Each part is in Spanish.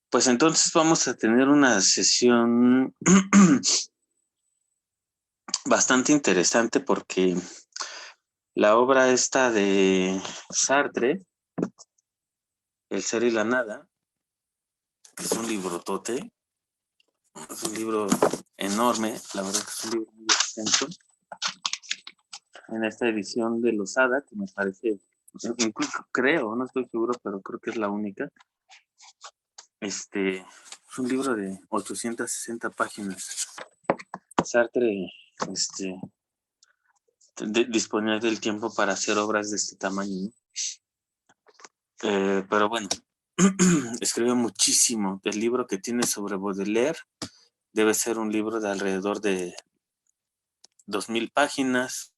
Pues entonces vamos a tener una sesión bastante interesante porque la obra esta de Sartre, El ser y la nada, que es un librotote, es un libro enorme, la verdad que es un libro muy extenso, en esta edición de Losada, que me parece, incluso creo, no estoy seguro, pero creo que es la única. Es un libro de 860 páginas. Sartre, disponer del tiempo para hacer obras de este tamaño, ¿no? Pero bueno, escribió muchísimo. El libro que tiene sobre Baudelaire debe ser un libro de alrededor de 2000 páginas.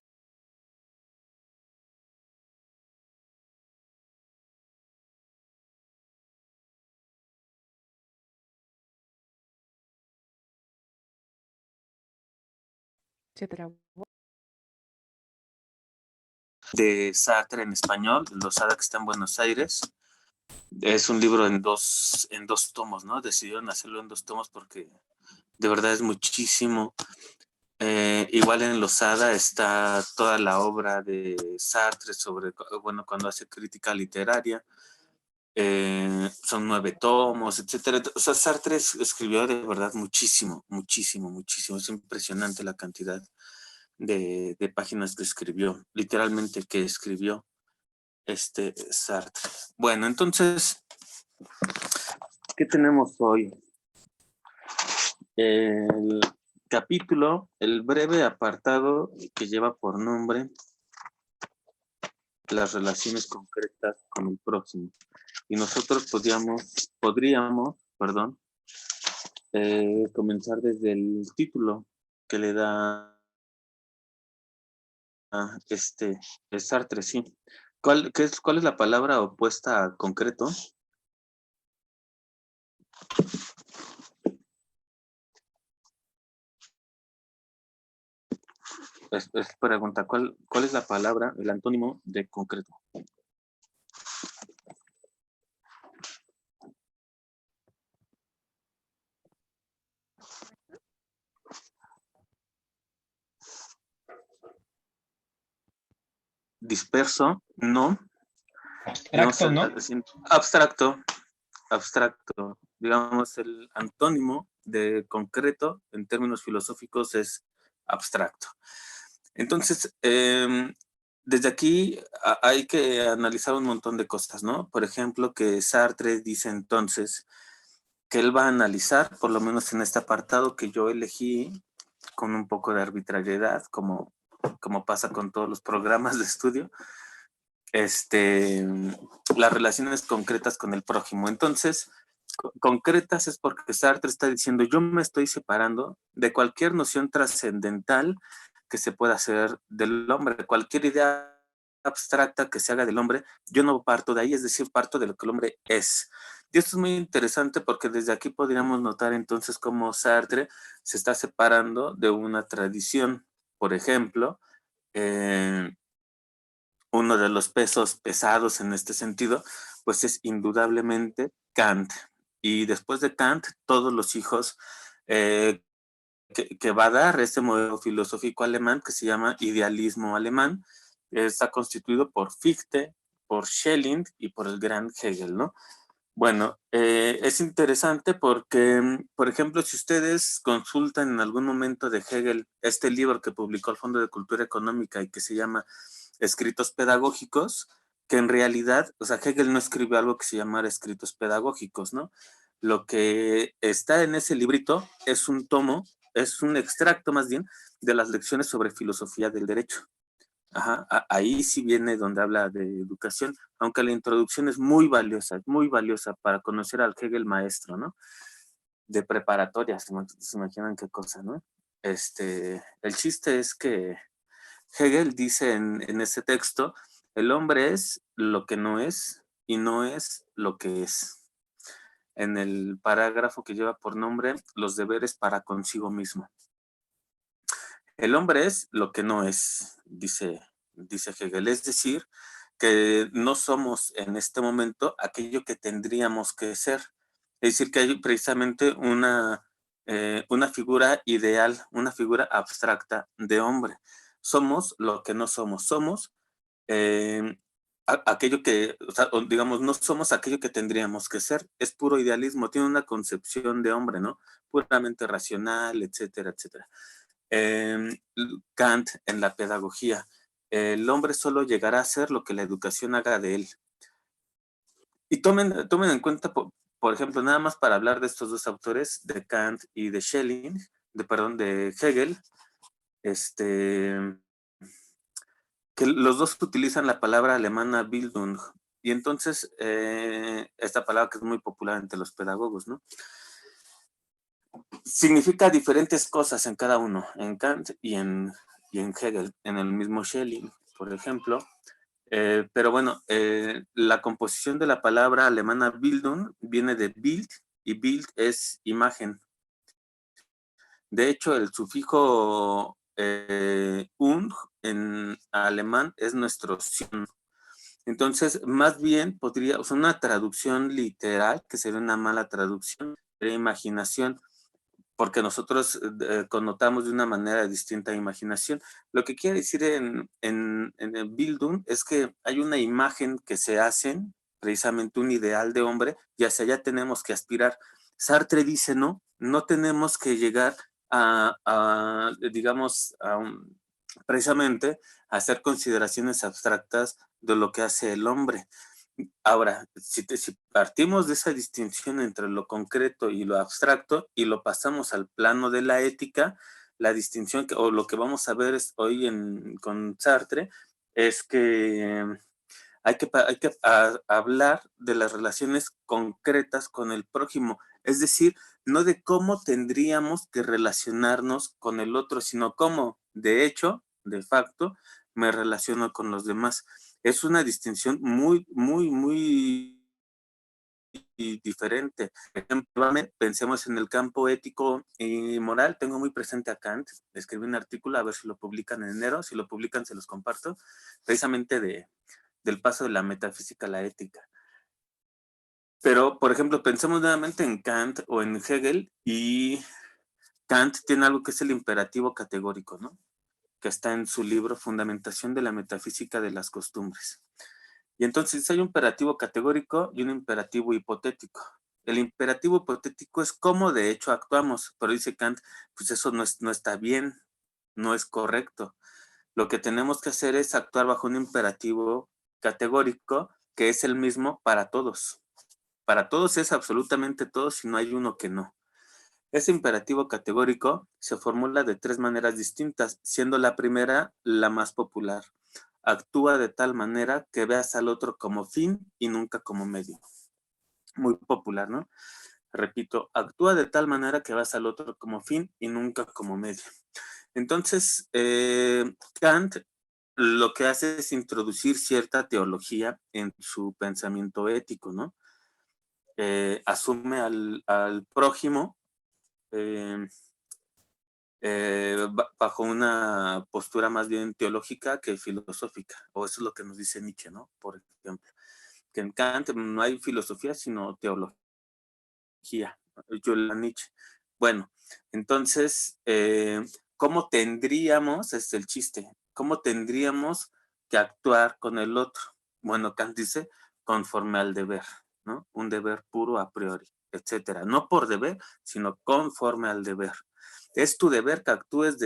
Se trabó. De Sartre en español, Losada, que está en Buenos Aires. Es un libro en dos tomos, ¿no? Decidieron hacerlo en 2 tomos porque de verdad es muchísimo. Igual en Losada está toda la obra de Sartre sobre, bueno, cuando hace crítica literaria. Son 9 tomos, etcétera. O sea, Sartre escribió de verdad muchísimo, muchísimo, muchísimo. Es impresionante la cantidad de páginas que escribió, literalmente que escribió Sartre. Bueno, entonces, ¿qué tenemos hoy? El capítulo, el breve apartado que lleva por nombre las relaciones concretas con el próximo. Y nosotros podríamos, comenzar desde el título que le da Sartre, sí. ¿Cuál es la palabra opuesta a concreto? Es pregunta, ¿cuál es la palabra, el antónimo de concreto? Disperso, no. Abstracto, ¿no? Abstracto. Digamos, el antónimo de concreto en términos filosóficos es abstracto. Entonces, desde aquí hay que analizar un montón de cosas, ¿no? Por ejemplo, que Sartre dice entonces que él va a analizar, por lo menos en este apartado que yo elegí con un poco de arbitrariedad, como pasa con todos los programas de estudio, las relaciones concretas con el prójimo. Entonces, concretas es porque Sartre está diciendo, yo me estoy separando de cualquier noción trascendental que se pueda hacer del hombre, cualquier idea abstracta que se haga del hombre, yo no parto de ahí, es decir, parto de lo que el hombre es. Y esto es muy interesante porque desde aquí podríamos notar entonces cómo Sartre se está separando de una tradición. Por ejemplo, uno de los pesos pesados en este sentido, pues es indudablemente Kant. Y después de Kant, todos los hijos que va a dar este modelo filosófico alemán que se llama idealismo alemán, está constituido por Fichte, por Schelling y por el gran Hegel, ¿no? Bueno, es interesante porque, por ejemplo, si ustedes consultan en algún momento de Hegel este libro que publicó el Fondo de Cultura Económica y que se llama Escritos Pedagógicos, que en realidad, o sea, Hegel no escribió algo que se llamara escritos pedagógicos, ¿no? Lo que está en ese librito es un tomo, es un extracto más bien de las lecciones sobre filosofía del derecho. Ajá, ahí sí viene donde habla de educación, aunque la introducción es muy valiosa para conocer al Hegel maestro, ¿no? De preparatoria, se imaginan qué cosa, ¿no? El chiste es que Hegel dice en ese texto, el hombre es lo que no es y no es lo que es. En el parágrafo que lleva por nombre, los deberes para consigo mismo. El hombre es lo que no es, dice Hegel, es decir, que no somos en este momento aquello que tendríamos que ser. Es decir, que hay precisamente una figura ideal, una figura abstracta de hombre. Somos lo que no somos. Somos aquello que, o sea, digamos, no somos aquello que tendríamos que ser. Es puro idealismo, tiene una concepción de hombre, ¿no? Puramente racional, etcétera, etcétera. Kant en la pedagogía. El hombre solo llegará a ser lo que la educación haga de él. Y tomen en cuenta, por ejemplo, nada más para hablar de estos dos autores, de Kant y de Schelling, de Hegel, que los dos utilizan la palabra alemana Bildung. Y entonces, esta palabra que es muy popular entre los pedagogos, ¿no? Significa diferentes cosas en cada uno, en Kant y en Hegel, en el mismo Schelling, por ejemplo. Pero bueno, la composición de la palabra alemana Bildung viene de Bild, y Bild es imagen. De hecho, el sufijo ung en alemán es nuestro Sion. Entonces, más bien podría, o sea, una traducción literal, que sería una mala traducción, sería imaginación, porque nosotros connotamos de una manera distinta a imaginación. Lo que quiere decir en el Bildung es que hay una imagen que se hacen, precisamente un ideal de hombre, y hacia allá tenemos que aspirar. Sartre dice, no tenemos que llegar digamos, precisamente a hacer consideraciones abstractas de lo que hace el hombre. Ahora, si partimos de esa distinción entre lo concreto y lo abstracto y lo pasamos al plano de la ética, la distinción o lo que vamos a ver hoy con Sartre es que hay que hablar de las relaciones concretas con el prójimo, es decir, no de cómo tendríamos que relacionarnos con el otro, sino cómo, de hecho, de facto, me relaciono con los demás. Es una distinción muy, muy, muy diferente. Por ejemplo, pensemos en el campo ético y moral. Tengo muy presente a Kant. Escribí un artículo, a ver si lo publican en enero. Si lo publican, se los comparto. Precisamente del paso de la metafísica a la ética. Pero, por ejemplo, pensemos nuevamente en Kant o en Hegel, y Kant tiene algo que es el imperativo categórico, ¿no? Que está en su libro Fundamentación de la Metafísica de las Costumbres. Y entonces hay un imperativo categórico y un imperativo hipotético. El imperativo hipotético es cómo de hecho actuamos, pero dice Kant, pues eso no está bien, no es correcto. Lo que tenemos que hacer es actuar bajo un imperativo categórico que es el mismo para todos. Para todos es absolutamente todos y no hay uno que no. Ese imperativo categórico se formula de 3 maneras distintas, siendo la primera la más popular. Actúa de tal manera que veas al otro como fin y nunca como medio. Muy popular, ¿no? Repito, actúa de tal manera que veas al otro como fin y nunca como medio. Entonces, Kant lo que hace es introducir cierta teología en su pensamiento ético, ¿no? Asume al prójimo bajo una postura más bien teológica que filosófica, o eso es lo que nos dice Nietzsche, ¿no? Por ejemplo, que en Kant no hay filosofía, sino teología. Yo la Nietzsche. Bueno, entonces, ¿cómo tendríamos, es el chiste, cómo tendríamos que actuar con el otro? Bueno, Kant dice, conforme al deber, ¿no? Un deber puro a priori, etcétera. No por deber, sino conforme al deber. Es tu deber que actúes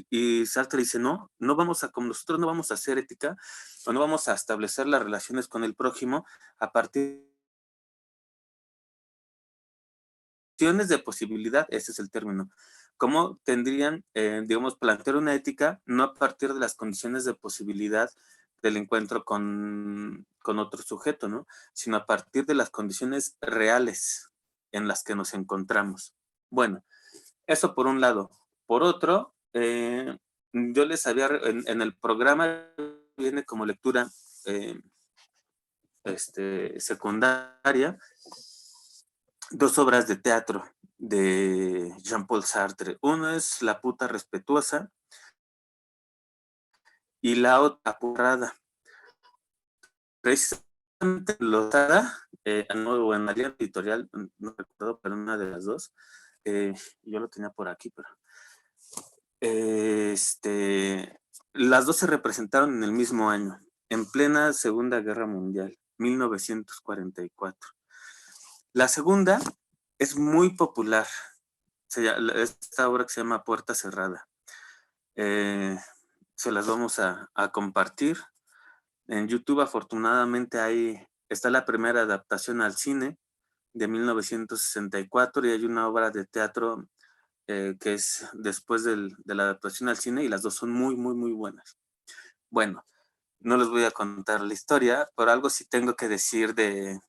y Sartre dice, como nosotros no vamos a hacer ética, o no vamos a establecer las relaciones con el prójimo a partir de posibilidad, ese es el término. ¿Cómo tendrían, digamos, plantear una ética no a partir de las condiciones de posibilidad del encuentro con otro sujeto, ¿no? Sino a partir de las condiciones reales en las que nos encontramos? Bueno, eso por un lado. Por otro, yo les había, en el programa viene como lectura secundaria, 2 obras de teatro de Jean-Paul Sartre. Uno es La puta respetuosa y la otra Apurrada. Precisamente Losada, o en María Editorial, no recuerdo, pero una de las dos. Yo lo tenía por aquí, pero las dos se representaron en el mismo año, en plena Segunda Guerra Mundial, 1944. La segunda es muy popular. Esta obra que se llama Puerta Cerrada. Se las vamos a compartir. En YouTube, afortunadamente, está la primera adaptación al cine de 1964 y hay una obra de teatro que es después de la adaptación al cine, y las dos son muy, muy, muy buenas. Bueno, no les voy a contar la historia, pero algo sí tengo que decir de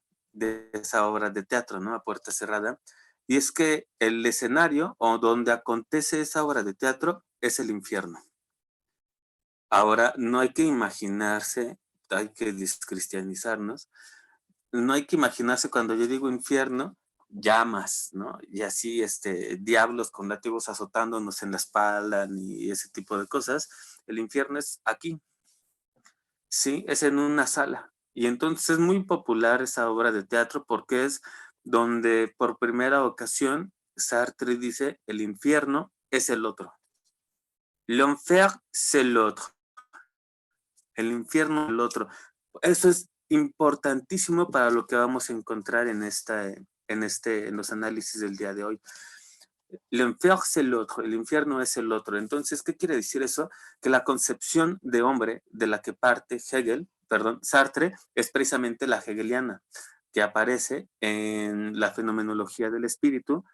esa obra de teatro, ¿no? A Puerta Cerrada. Y es que el escenario o donde acontece esa obra de teatro es el infierno. Ahora, no hay que imaginarse, hay que descristianizarnos, no hay que imaginarse cuando yo digo infierno, llamas, ¿no? Y así, diablos con látigos azotándonos en la espalda, ni ese tipo de cosas. El infierno es aquí, ¿sí? Es en una sala. Y entonces es muy popular esa obra de teatro porque es donde por primera ocasión Sartre dice, el infierno es el otro. L'enfer, c'est l'autre. El infierno es el otro. Eso es importantísimo para lo que vamos a encontrar en los análisis del día de hoy. L'enfer, c'est l'autre. El infierno es el otro. Entonces, ¿qué quiere decir eso? Que la concepción de hombre de la que parte Sartre, es precisamente la hegeliana, que aparece en la fenomenología del espíritu,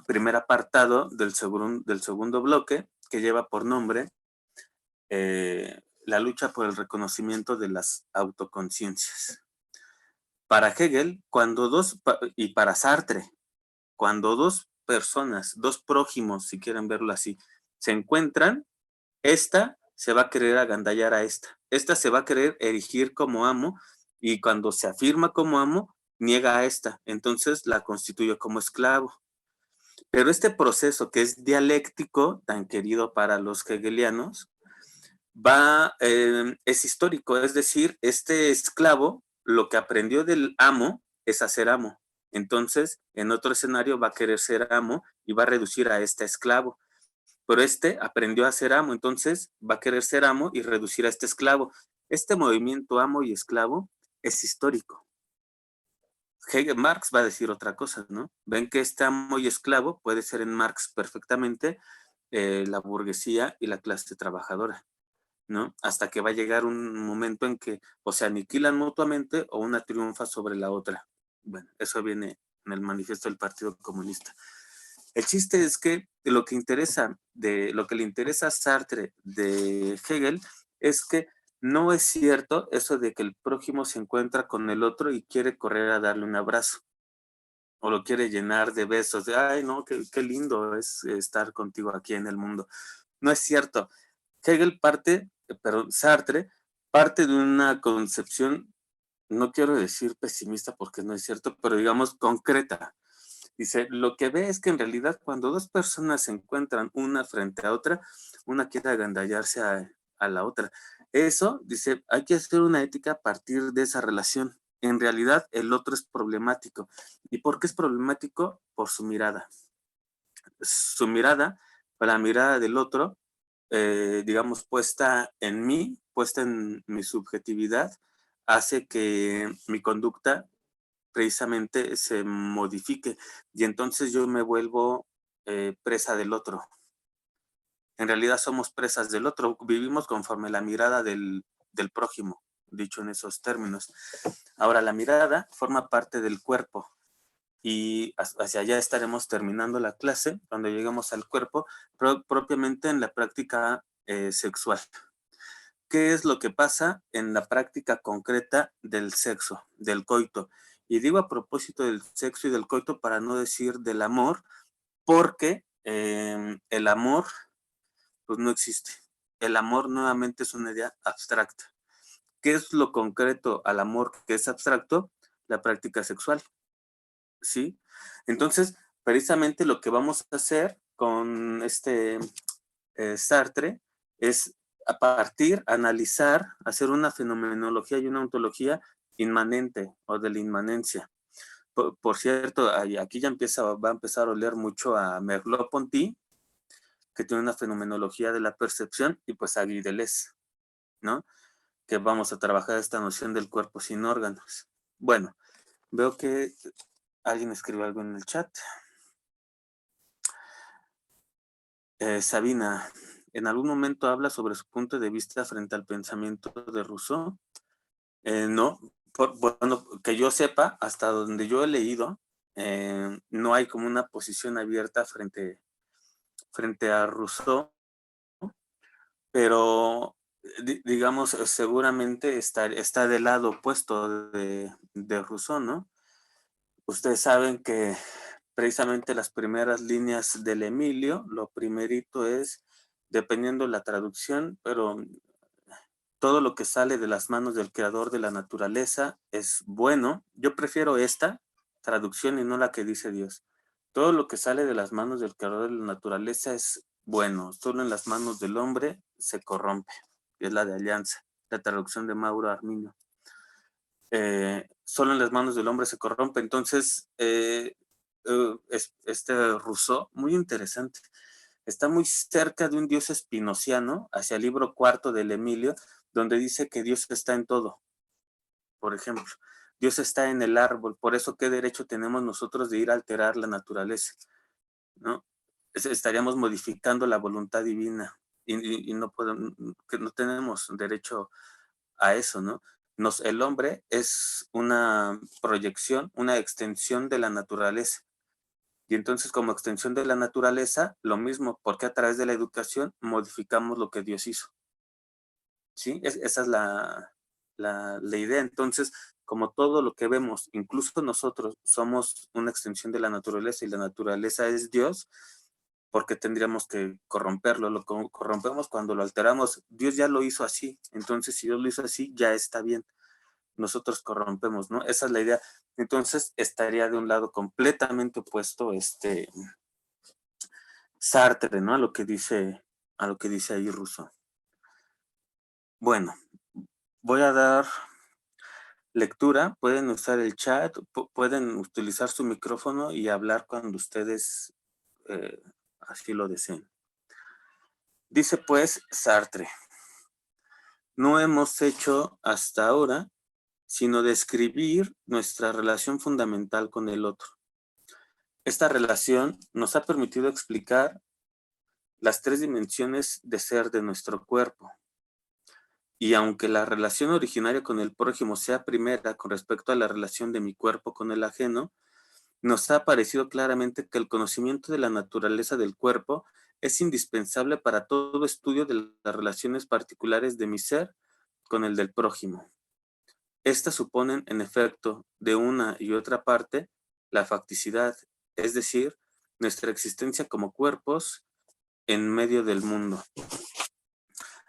primer apartado del segundo bloque, que lleva por nombre la lucha por el reconocimiento de las autoconciencias. Para Hegel, y para Sartre, cuando dos personas, dos prójimos, si quieren verlo así, se encuentran, esta se va a querer agandallar a esta se va a querer erigir como amo, y cuando se afirma como amo, niega a esta, entonces la constituye como esclavo. Pero este proceso que es dialéctico, tan querido para los hegelianos, es histórico, es decir, este esclavo lo que aprendió del amo es a ser amo. Entonces, en otro escenario va a querer ser amo y va a reducir a este esclavo. Pero aprendió a ser amo, entonces va a querer ser amo y reducir a este esclavo. Este movimiento amo y esclavo es histórico. Marx va a decir otra cosa, ¿no? Ven que este amo y esclavo puede ser en Marx perfectamente la burguesía y la clase trabajadora, ¿no? Hasta que va a llegar un momento en que o se aniquilan mutuamente o una triunfa sobre la otra. Bueno, eso viene en el manifiesto del Partido Comunista. El chiste es que lo que le interesa a Sartre de Hegel es que no es cierto eso de que el prójimo se encuentra con el otro y quiere correr a darle un abrazo o lo quiere llenar de besos, de ay no, qué lindo es estar contigo aquí en el mundo. No es cierto. Sartre parte de una concepción, no quiero decir pesimista porque no es cierto, pero digamos concreta. Dice, lo que ve es que en realidad cuando dos personas se encuentran una frente a otra, una quiere agandallarse a la otra. Eso, dice, hay que hacer una ética a partir de esa relación. En realidad el otro es problemático. ¿Y por qué es problemático? Por su mirada. Su mirada, la mirada del otro, digamos, puesta en mí, puesta en mi subjetividad, hace que mi conducta precisamente se modifique y entonces yo me vuelvo presa del otro. En realidad somos presas del otro, vivimos conforme la mirada del prójimo, dicho en esos términos. Ahora, la mirada forma parte del cuerpo y hacia allá estaremos terminando la clase cuando lleguemos al cuerpo, propiamente en la práctica sexual. ¿Qué es lo que pasa en la práctica concreta del sexo, del coito? Y digo a propósito del sexo y del coito para no decir del amor, porque el amor pues no existe. El amor nuevamente es una idea abstracta. ¿Qué es lo concreto al amor que es abstracto? La práctica sexual, ¿sí? Entonces, precisamente lo que vamos a hacer con Sartre es analizar, hacer una fenomenología y una ontología inmanente o de la inmanencia. Por cierto, aquí ya va a empezar a oler mucho a Merleau-Ponty, que tiene una fenomenología de la percepción, y pues a Guy Deleuze, ¿no? Que vamos a trabajar esta noción del cuerpo sin órganos. Bueno, veo que alguien escribe algo en el chat. Sabina, ¿en algún momento habla sobre su punto de vista frente al pensamiento de Rousseau? No, bueno, que yo sepa, hasta donde yo he leído, no hay como una posición abierta frente a Rousseau, pero digamos, seguramente está del lado opuesto de Rousseau, ¿no? Ustedes saben que precisamente las primeras líneas del Emilio, lo primerito es, dependiendo la traducción, pero todo lo que sale de las manos del creador de la naturaleza es bueno. Yo prefiero esta traducción y no la que dice Dios. Todo lo que sale de las manos del creador de la naturaleza es bueno. Solo en las manos del hombre se corrompe. Es la de Alianza, la traducción de Mauro Arminio. Solo en las manos del hombre se corrompe. Entonces, este Rousseau, muy interesante. Está muy cerca de un Dios espinociano, hacia el libro cuarto del Emilio, donde dice que Dios está en todo. Por ejemplo, Dios está en el árbol, por eso qué derecho tenemos nosotros de ir a alterar la naturaleza, ¿no? Estaríamos modificando la voluntad divina y no tenemos derecho a eso, ¿no? El hombre es una proyección, una extensión de la naturaleza. Y entonces, como extensión de la naturaleza, lo mismo, porque a través de la educación modificamos lo que Dios hizo. ¿Sí? Esa es la idea. Entonces, como todo lo que vemos, incluso nosotros somos una extensión de la naturaleza y la naturaleza es Dios, porque tendríamos que corromperlo. Lo corrompemos cuando lo alteramos. Dios ya lo hizo así. Entonces, si Dios lo hizo así, ya está bien. Nosotros corrompemos, ¿no? Esa es la idea. Entonces, estaría de un lado completamente opuesto Sartre, ¿no? A lo que dice ahí Rousseau. Bueno, voy a dar lectura. Pueden usar el chat, pueden utilizar su micrófono y hablar cuando ustedes así lo deseen. Dice pues Sartre: no hemos hecho hasta ahora sino describir nuestra relación fundamental con el otro. Esta relación nos ha permitido explicar las tres dimensiones de ser de nuestro cuerpo. Y aunque la relación originaria con el prójimo sea primera con respecto a la relación de mi cuerpo con el ajeno, nos ha parecido claramente que el conocimiento de la naturaleza del cuerpo es indispensable para todo estudio de las relaciones particulares de mi ser con el del prójimo. Estas suponen, en efecto, de una y otra parte, la facticidad, es decir, nuestra existencia como cuerpos en medio del mundo.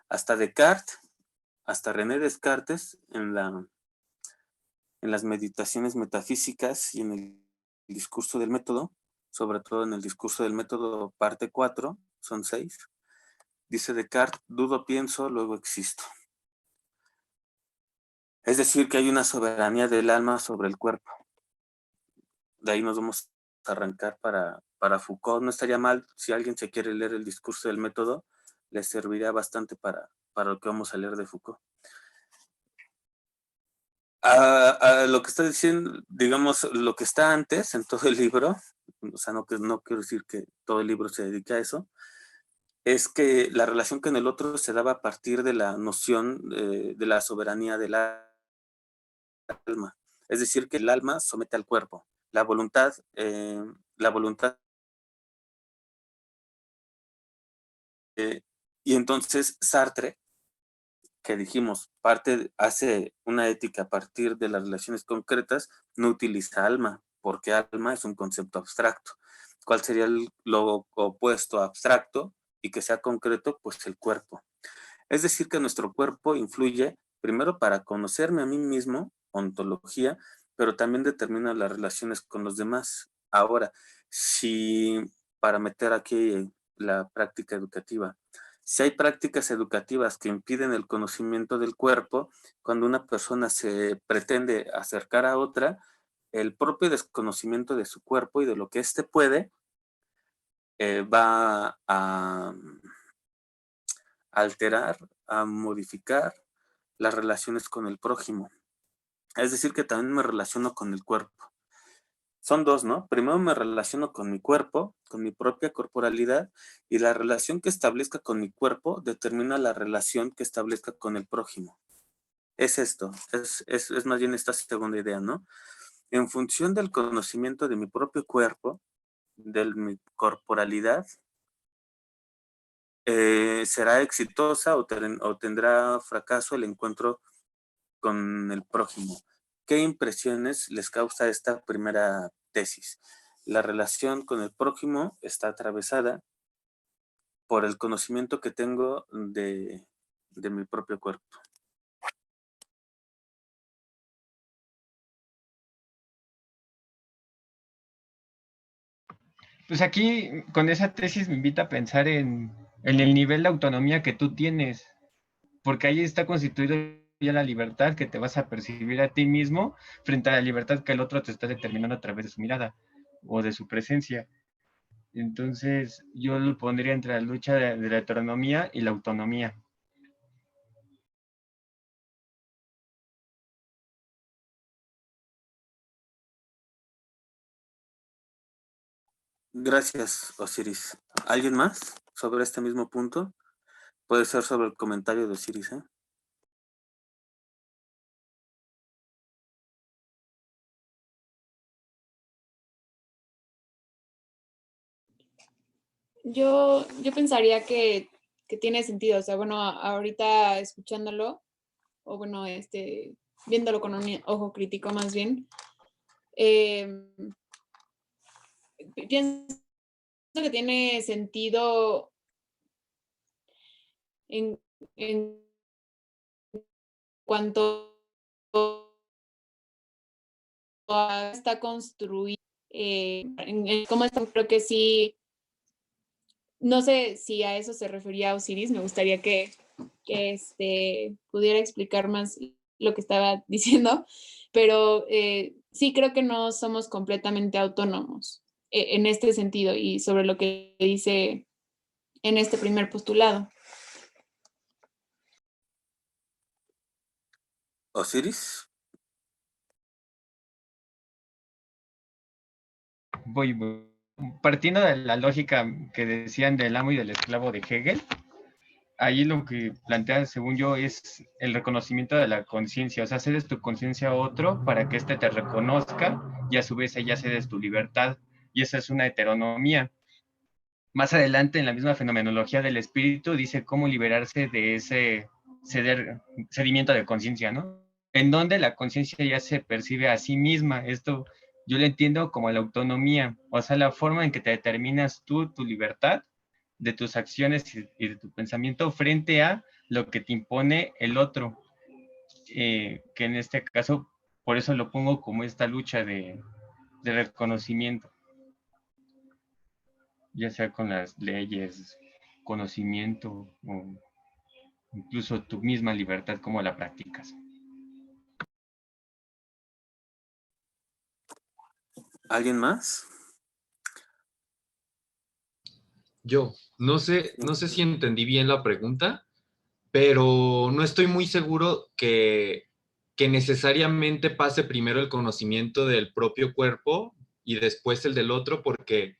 Hasta Descartes, hasta René Descartes, en las meditaciones metafísicas y en el discurso del método, sobre todo en el discurso del método parte 4, son 6, dice Descartes: dudo, pienso, luego existo. Es decir, que hay una soberanía del alma sobre el cuerpo. De ahí nos vamos a arrancar para Foucault. No estaría mal si alguien se quiere leer el discurso del método, les serviría bastante para lo que vamos a leer de Foucault. A lo que está diciendo, digamos, lo que está antes en todo el libro, o sea, no quiero decir que todo el libro se dedique a eso, es que la relación con el otro se daba a partir de la noción de la soberanía del alma. Es decir, que el alma somete al cuerpo. La voluntad y entonces Sartre, que dijimos, hace una ética a partir de las relaciones concretas, no utiliza alma, porque alma es un concepto abstracto. ¿Cuál sería lo opuesto a abstracto y que sea concreto? Pues el cuerpo. Es decir, que nuestro cuerpo influye primero para conocerme a mí mismo, ontología, pero también determina las relaciones con los demás. Ahora, si para meter aquí la práctica educativa, Si hay prácticas educativas que impiden el conocimiento del cuerpo, cuando una persona se pretende acercar a otra, el propio desconocimiento de su cuerpo y de lo que éste puede va a alterar, a modificar las relaciones con el prójimo. Es decir, que también me relaciono con el cuerpo. Son dos, ¿no? Primero me relaciono con mi cuerpo, con mi propia corporalidad, y la relación que establezca con mi cuerpo determina la relación que establezca con el prójimo. Es esto, es más bien esta segunda idea, ¿no? En función del conocimiento de mi propio cuerpo, de mi corporalidad, será exitosa o tendrá fracaso el encuentro con el prójimo. ¿Qué impresiones les causa esta primera tesis? La relación con el prójimo está atravesada por el conocimiento que tengo de mi propio cuerpo. Pues aquí, con esa tesis me invita a pensar en el nivel de autonomía que tú tienes, porque ahí está constituido ya la libertad que te vas a percibir a ti mismo frente a la libertad que el otro te está determinando a través de su mirada o de su presencia. Entonces, yo lo pondría entre la lucha de la heteronomía y la autonomía. Gracias, Osiris. ¿Alguien más sobre este mismo punto? Puede ser sobre el comentario de Osiris, ¿eh? Yo pensaría que tiene sentido. O sea, bueno, ahorita escuchándolo, o bueno, viéndolo con un ojo crítico más bien, pienso que tiene sentido en, en cuanto a está construido, cómo está, creo que sí, no sé si a eso se refería Osiris, me gustaría que pudiera explicar más lo que estaba diciendo, pero sí creo que no somos completamente autónomos en este sentido y sobre lo que dice en este primer postulado. ¿Osiris? Voy. Partiendo de la lógica que decían del amo y del esclavo de Hegel, ahí lo que plantean, según yo, es el reconocimiento de la conciencia. O sea, cedes tu conciencia a otro para que éste te reconozca y a su vez ella cedes tu libertad. Y esa es una heteronomía. Más adelante, en la misma fenomenología del espíritu, dice cómo liberarse de ese cedimiento de conciencia, ¿no? En donde la conciencia ya se percibe a sí misma. Esto yo lo entiendo como la autonomía, o sea, la forma en que te determinas tú, tu libertad, de tus acciones y de tu pensamiento frente a lo que te impone el otro, que en este caso, por eso lo pongo como esta lucha de reconocimiento, ya sea con las leyes, conocimiento o incluso tu misma libertad, como la practicas. ¿Alguien más? Yo, no sé si entendí bien la pregunta, pero no estoy muy seguro que necesariamente pase primero el conocimiento del propio cuerpo y después el del otro, porque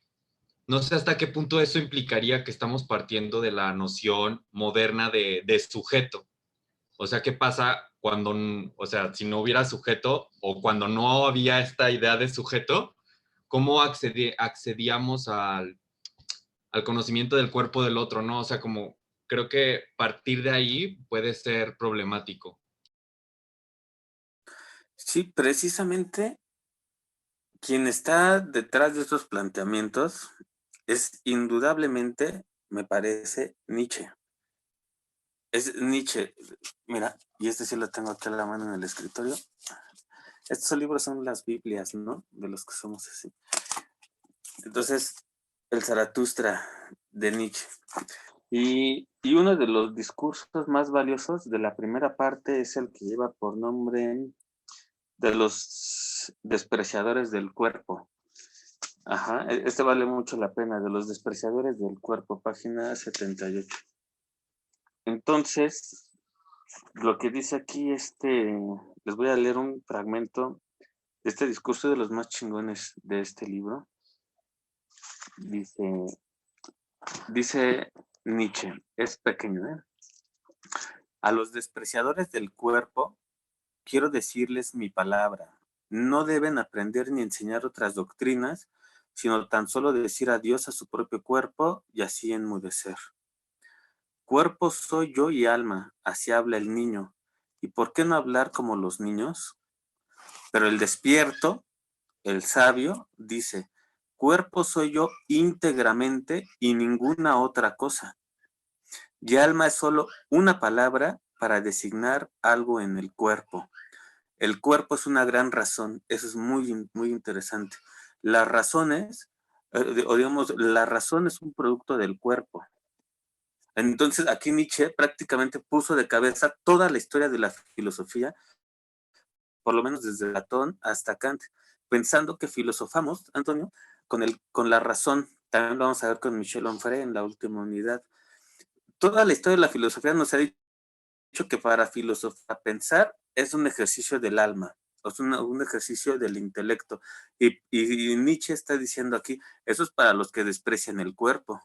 no sé hasta qué punto eso implicaría que estamos partiendo de la noción moderna de sujeto. O sea, ¿qué pasa cuando, o sea, si no hubiera sujeto o cuando no había esta idea de sujeto? ¿Cómo accedíamos al conocimiento del cuerpo del otro, ¿no? O sea, como creo que partir de ahí puede ser problemático. Sí, precisamente quien está detrás de estos planteamientos es indudablemente, me parece, Nietzsche. Es Nietzsche. Mira, y este sí lo tengo aquí a la mano en el escritorio. Estos libros son las Biblias, ¿no? De los que somos así. Entonces, el Zaratustra de Nietzsche. Y uno de los discursos más valiosos de la primera parte es el que lleva por nombre de los despreciadores del cuerpo. Ajá, este vale mucho la pena, de los despreciadores del cuerpo, página 78. Entonces, lo que dice aquí, les voy a leer un fragmento de este discurso de los más chingones de este libro. Dice Nietzsche, es pequeño, ¿eh? A los despreciadores del cuerpo, quiero decirles mi palabra. No deben aprender ni enseñar otras doctrinas, sino tan solo decir adiós a su propio cuerpo y así enmudecer. Cuerpo soy yo y alma, así habla el niño. ¿Y por qué no hablar como los niños? Pero el despierto, el sabio, dice, cuerpo soy yo íntegramente y ninguna otra cosa. Y alma es solo una palabra para designar algo en el cuerpo. El cuerpo es una gran razón, eso es muy, muy interesante. Las razones, o digamos, la razón es un producto del cuerpo. Entonces, aquí Nietzsche prácticamente puso de cabeza toda la historia de la filosofía, por lo menos desde Platón hasta Kant, pensando que filosofamos, Antonio, con la razón. También lo vamos a ver con Michel Onfray en la última unidad. Toda la historia de la filosofía nos ha dicho que para filosofar, pensar es un ejercicio del alma, es un ejercicio del intelecto. Y Nietzsche está diciendo aquí, eso es para los que desprecian el cuerpo.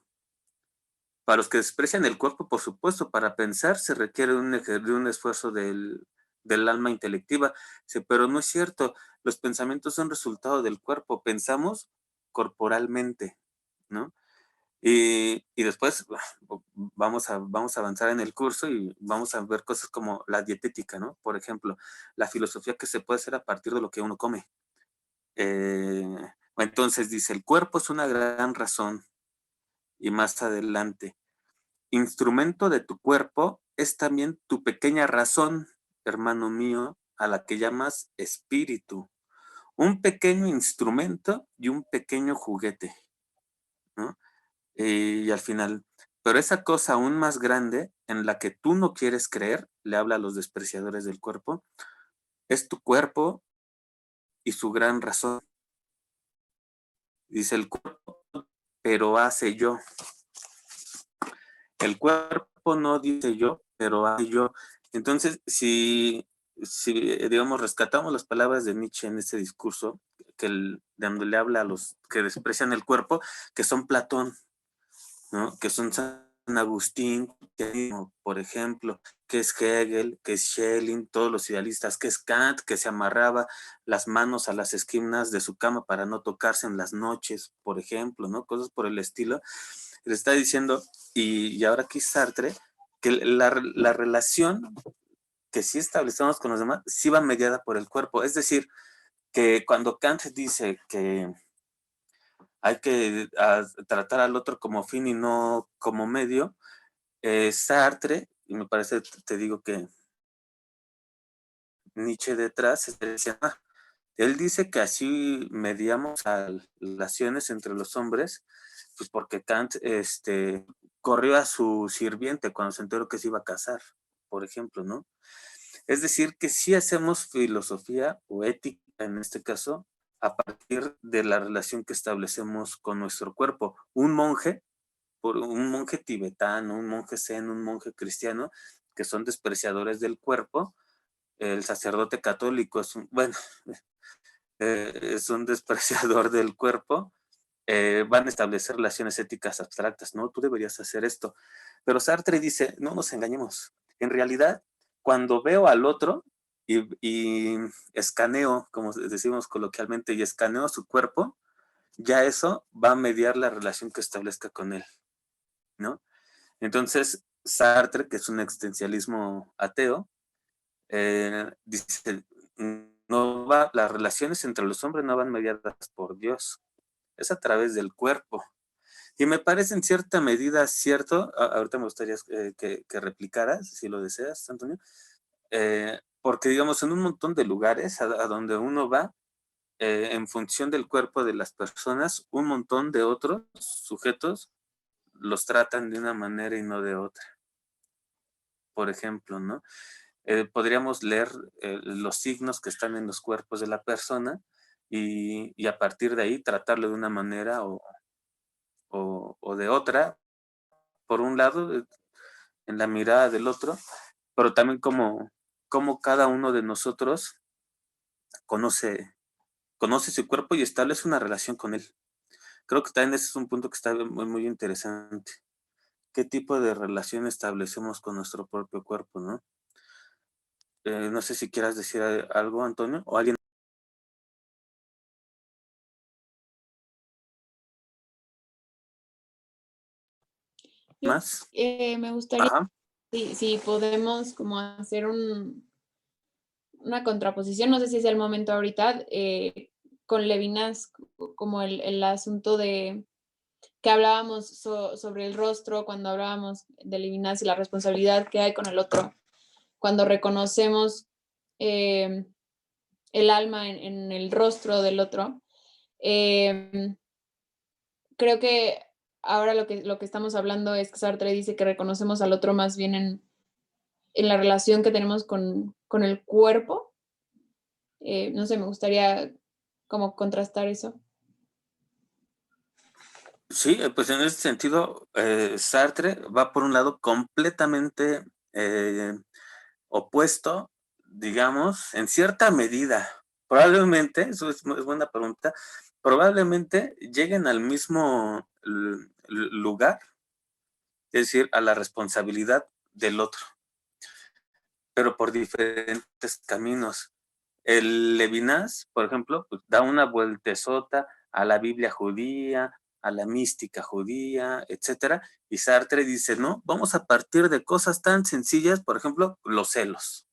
Para los que desprecian el cuerpo, por supuesto, para pensar se requiere de un esfuerzo del alma intelectiva, pero no es cierto, los pensamientos son resultado del cuerpo, pensamos corporalmente, ¿no? Y después vamos a avanzar en el curso y vamos a ver cosas como la dietética, ¿no? Por ejemplo, la filosofía que se puede hacer a partir de lo que uno come. Entonces dice, el cuerpo es una gran razón. Y más adelante, instrumento de tu cuerpo es también tu pequeña razón, hermano mío, a la que llamas espíritu. Un pequeño instrumento y un pequeño juguete, ¿no? Y al final, pero esa cosa aún más grande en la que tú no quieres creer, le habla a los despreciadores del cuerpo, es tu cuerpo y su gran razón. Dice el cuerpo, pero hace yo. El cuerpo no dice yo, pero hace yo. Entonces, si digamos, rescatamos las palabras de Nietzsche en este discurso, de donde le habla a los que desprecian el cuerpo, que son Platón, ¿no? Que son San Agustín, por ejemplo, que es Hegel, que es Schelling, todos los idealistas, que es Kant, que se amarraba las manos a las esquinas de su cama para no tocarse en las noches, por ejemplo, ¿no? Cosas por el estilo. Le está diciendo, y ahora aquí Sartre, que la relación que sí establecemos con los demás, sí va mediada por el cuerpo. Es decir, que cuando Kant dice que hay que tratar al otro como fin y no como medio, Sartre, y me parece, te digo que Nietzsche detrás, él dice que así mediamos a relaciones entre los hombres, pues porque Kant corrió a su sirviente cuando se enteró que se iba a casar, por ejemplo, ¿no? Es decir, que sí hacemos filosofía o ética, en este caso, a partir de la relación que establecemos con nuestro cuerpo. Un monje tibetano, un monje zen, un monje cristiano, que son despreciadores del cuerpo. El sacerdote católico es es un despreciador del cuerpo. Van a establecer relaciones éticas abstractas, ¿no? Tú deberías hacer esto. Pero Sartre dice, no nos engañemos. En realidad, cuando veo al otro y escaneo, como decimos coloquialmente, y escaneo su cuerpo, ya eso va a mediar la relación que establezca con él, ¿no? Entonces, Sartre, que es un existencialismo ateo, dice, las relaciones entre los hombres no van mediadas por Dios, es a través del cuerpo. Y me parece en cierta medida cierto, ahorita me gustaría que replicaras, si lo deseas, Antonio, porque digamos, en un montón de lugares a donde uno va, en función del cuerpo de las personas, un montón de otros sujetos los tratan de una manera y no de otra. Por ejemplo, ¿no? Podríamos leer los signos que están en los cuerpos de la persona y a partir de ahí tratarlo de una manera o de otra, por un lado, en la mirada del otro, pero también como cada uno de nosotros conoce su cuerpo y establece una relación con él. Creo que también ese es un punto que está muy, muy interesante. ¿Qué tipo de relación establecemos con nuestro propio cuerpo, no? No sé si quieras decir algo, Antonio, o alguien Yo más. me gustaría, Ajá. si podemos como hacer una contraposición, no sé si es el momento ahorita, con Levinas, como el asunto de que hablábamos sobre el rostro, cuando hablábamos de Levinas y la responsabilidad que hay con el otro, cuando reconocemos el alma en el rostro del otro. Creo que ahora lo que estamos hablando es que Sartre dice que reconocemos al otro más bien en la relación que tenemos con el cuerpo. No sé, me gustaría como contrastar eso. Sí, pues en ese sentido, Sartre va por un lado completamente opuesto, digamos, en cierta medida. Probablemente, eso es buena pregunta, probablemente lleguen al mismo lugar, es decir, a la responsabilidad del otro, pero por diferentes caminos. El Levinas, por ejemplo, pues, da una vueltezota a la Biblia judía, a la mística judía, etcétera, y Sartre dice, no, vamos a partir de cosas tan sencillas, por ejemplo, los celos.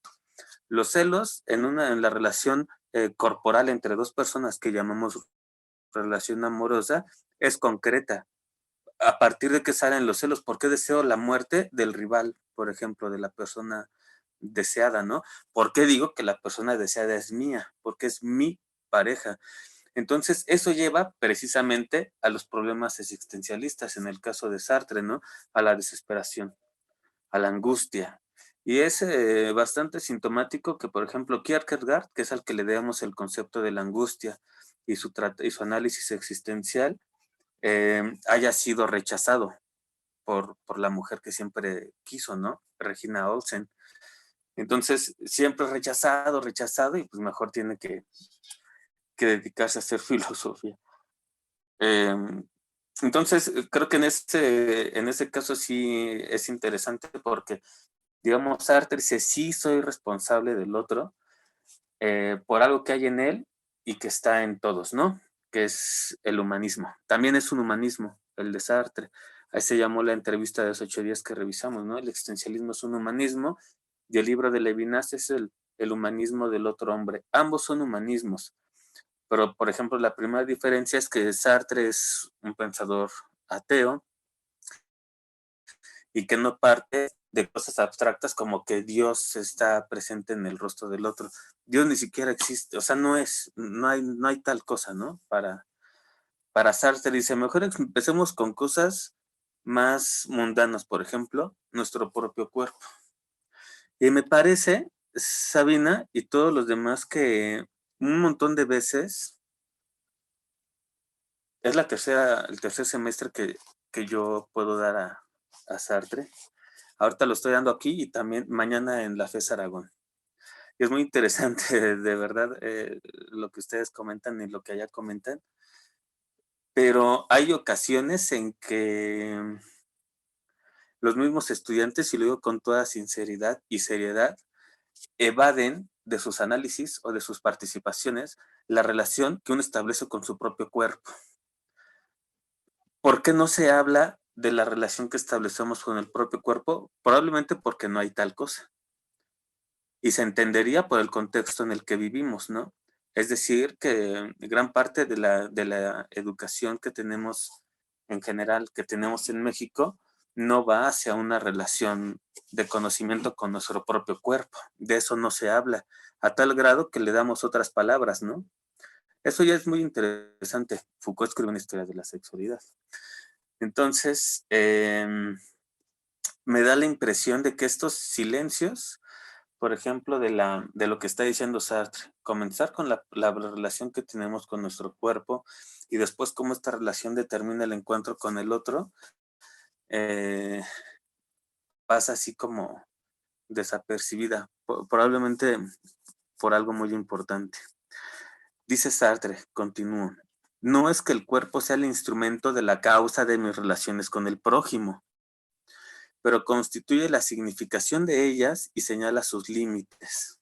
Los celos en la relación corporal entre dos personas que llamamos relación amorosa es concreta. ¿A partir de qué salen los celos? ¿Por qué deseo la muerte del rival, por ejemplo, de la persona deseada, ¿no? ¿Por qué digo que la persona deseada es mía? Porque es mi pareja. Entonces, eso lleva precisamente a los problemas existencialistas, en el caso de Sartre, ¿no? A la desesperación, a la angustia. Y es bastante sintomático que, por ejemplo, Kierkegaard, que es al que le damos el concepto de la angustia y su análisis existencial, haya sido rechazado por la mujer que siempre quiso, ¿no? Regina Olsen. Entonces, siempre rechazado, y pues mejor tiene que dedicarse a hacer filosofía. Entonces, creo que en ese caso sí es interesante porque, digamos, Sartre dice, sí soy responsable del otro por algo que hay en él y que está en todos, ¿no? Que es el humanismo. También es un humanismo, el de Sartre. Ahí se llamó la entrevista de los 8 días que revisamos, ¿no? El existencialismo es un humanismo y el libro de Levinas es el humanismo del otro hombre. Ambos son humanismos. Pero, por ejemplo, la primera diferencia es que Sartre es un pensador ateo y que no parte de cosas abstractas como que Dios está presente en el rostro del otro. Dios ni siquiera existe, o sea, no hay tal cosa, ¿no? Para Sartre dice, mejor empecemos con cosas más mundanas, por ejemplo, nuestro propio cuerpo. Y me parece, Sabina y todos los demás, que un montón de veces es el tercer semestre que yo puedo dar a Sartre. Ahorita lo estoy dando aquí y también mañana en la FES Aragón. Y es muy interesante, de verdad, lo que ustedes comentan y lo que allá comentan. Pero hay ocasiones en que los mismos estudiantes, y lo digo con toda sinceridad y seriedad, evaden de sus análisis o de sus participaciones la relación que uno establece con su propio cuerpo. ¿Por qué no se habla de la relación que establecemos con el propio cuerpo? Probablemente porque no hay tal cosa. Y se entendería por el contexto en el que vivimos, ¿no? Es decir, que gran parte de la educación que tenemos en general, que tenemos en México, no va hacia una relación de conocimiento con nuestro propio cuerpo. De eso no se habla, a tal grado que le damos otras palabras, ¿no? Eso ya es muy interesante. Foucault escribe una historia de la sexualidad. Entonces, me da la impresión de que estos silencios, por ejemplo, de lo que está diciendo Sartre, comenzar con la relación que tenemos con nuestro cuerpo y después cómo esta relación determina el encuentro con el otro, pasa así como desapercibida, probablemente por algo muy importante. Dice Sartre, continúo, no es que el cuerpo sea el instrumento de la causa de mis relaciones con el prójimo, pero constituye la significación de ellas y señala sus límites.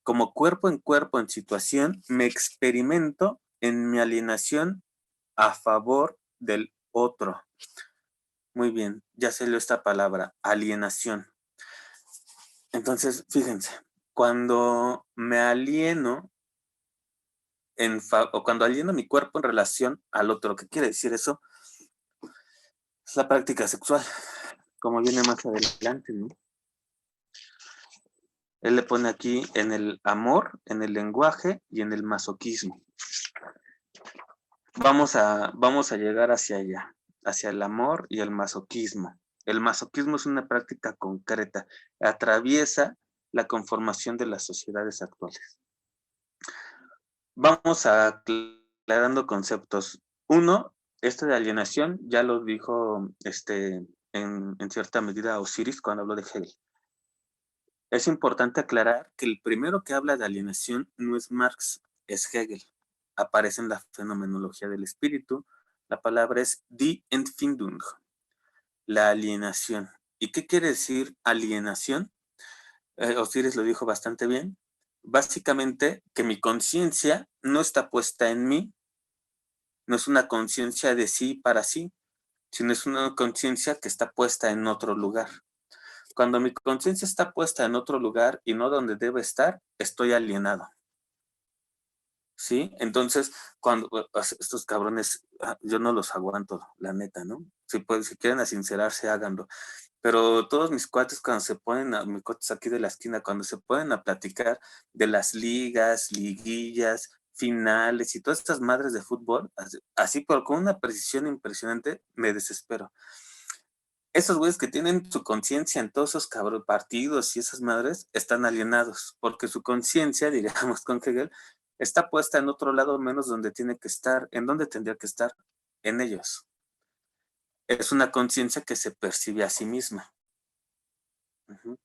Como cuerpo en situación, me experimento en mi alienación a favor del otro. Muy bien, ya se leo esta palabra, alienación. Entonces, fíjense, cuando me alieno o cuando alieno mi cuerpo en relación al otro, ¿qué quiere decir eso? Es la práctica sexual, como viene más adelante, ¿no? Él le pone aquí en el amor, en el lenguaje y en el masoquismo. Vamos a llegar hacia allá, hacia el amor y el masoquismo. El masoquismo es una práctica concreta, atraviesa la conformación de las sociedades actuales. Vamos aclarando conceptos. Uno, este de alienación, ya lo dijo en cierta medida Osiris cuando habló de Hegel. Es importante aclarar que el primero que habla de alienación no es Marx, es Hegel. Aparece en la fenomenología del espíritu. La palabra es die Entfindung, la alienación. ¿Y qué quiere decir alienación? Osiris lo dijo bastante bien. Básicamente, que mi conciencia no está puesta en mí, no es una conciencia de sí para sí, sino es una conciencia que está puesta en otro lugar. Cuando mi conciencia está puesta en otro lugar y no donde debe estar, estoy alienado. ¿Sí? Entonces, cuando estos cabrones, yo no los aguanto, la neta, ¿no? Si quieren asincerarse, háganlo. Pero todos mis cuates cuando se ponen, mis cuates aquí de la esquina, cuando se ponen a platicar de las ligas, liguillas, finales y todas estas madres de fútbol, así pero con una precisión impresionante, me desespero. Esos güeyes que tienen su conciencia en todos esos partidos y esas madres están alienados, porque su conciencia, digamos con Hegel, está puesta en otro lado menos donde tiene que estar. ¿En dónde tendría que estar? En ellos. Es una conciencia que se percibe a sí misma. Uh-huh.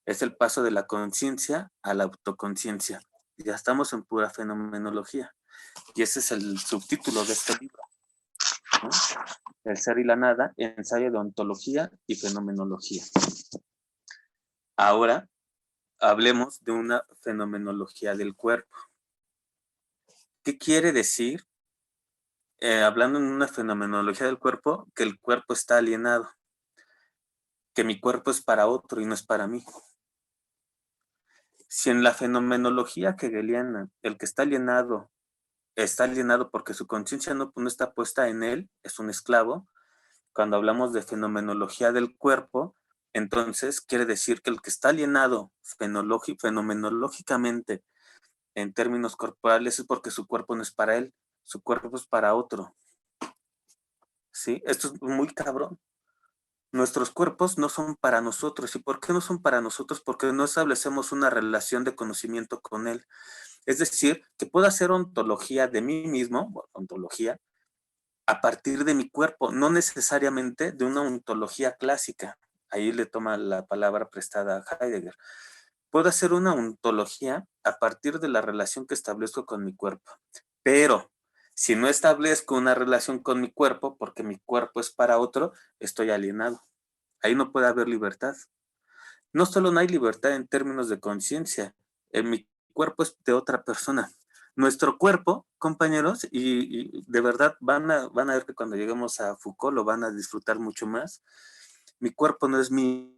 Es el paso de la conciencia a la autoconciencia. Ya estamos en pura fenomenología. Y ese es el subtítulo de este libro, ¿no? El ser y la nada, ensayo de ontología y fenomenología. Ahora hablemos de una fenomenología del cuerpo. ¿Qué quiere decir, hablando en una fenomenología del cuerpo, que el cuerpo está alienado? Que mi cuerpo es para otro y no es para mí. Si en la fenomenología hegeliana el que está alienado porque su conciencia no está puesta en él, es un esclavo. Cuando hablamos de fenomenología del cuerpo, entonces quiere decir que el que está alienado fenomenológicamente en términos corporales es porque su cuerpo no es para él, su cuerpo es para otro. ¿Sí? Esto es muy cabrón. Nuestros cuerpos no son para nosotros. ¿Y por qué no son para nosotros? Porque no establecemos una relación de conocimiento con él. Es decir, que puedo hacer ontología de mí mismo, ontología, a partir de mi cuerpo, no necesariamente de una ontología clásica. Ahí le toma la palabra prestada a Heidegger. Puedo hacer una ontología a partir de la relación que establezco con mi cuerpo. Pero si no establezco una relación con mi cuerpo, porque mi cuerpo es para otro, estoy alienado. Ahí no puede haber libertad. No solo no hay libertad en términos de conciencia, mi cuerpo es de otra persona. Nuestro cuerpo, compañeros, y de verdad van a ver que cuando lleguemos a Foucault lo van a disfrutar mucho más. Mi cuerpo no es mío.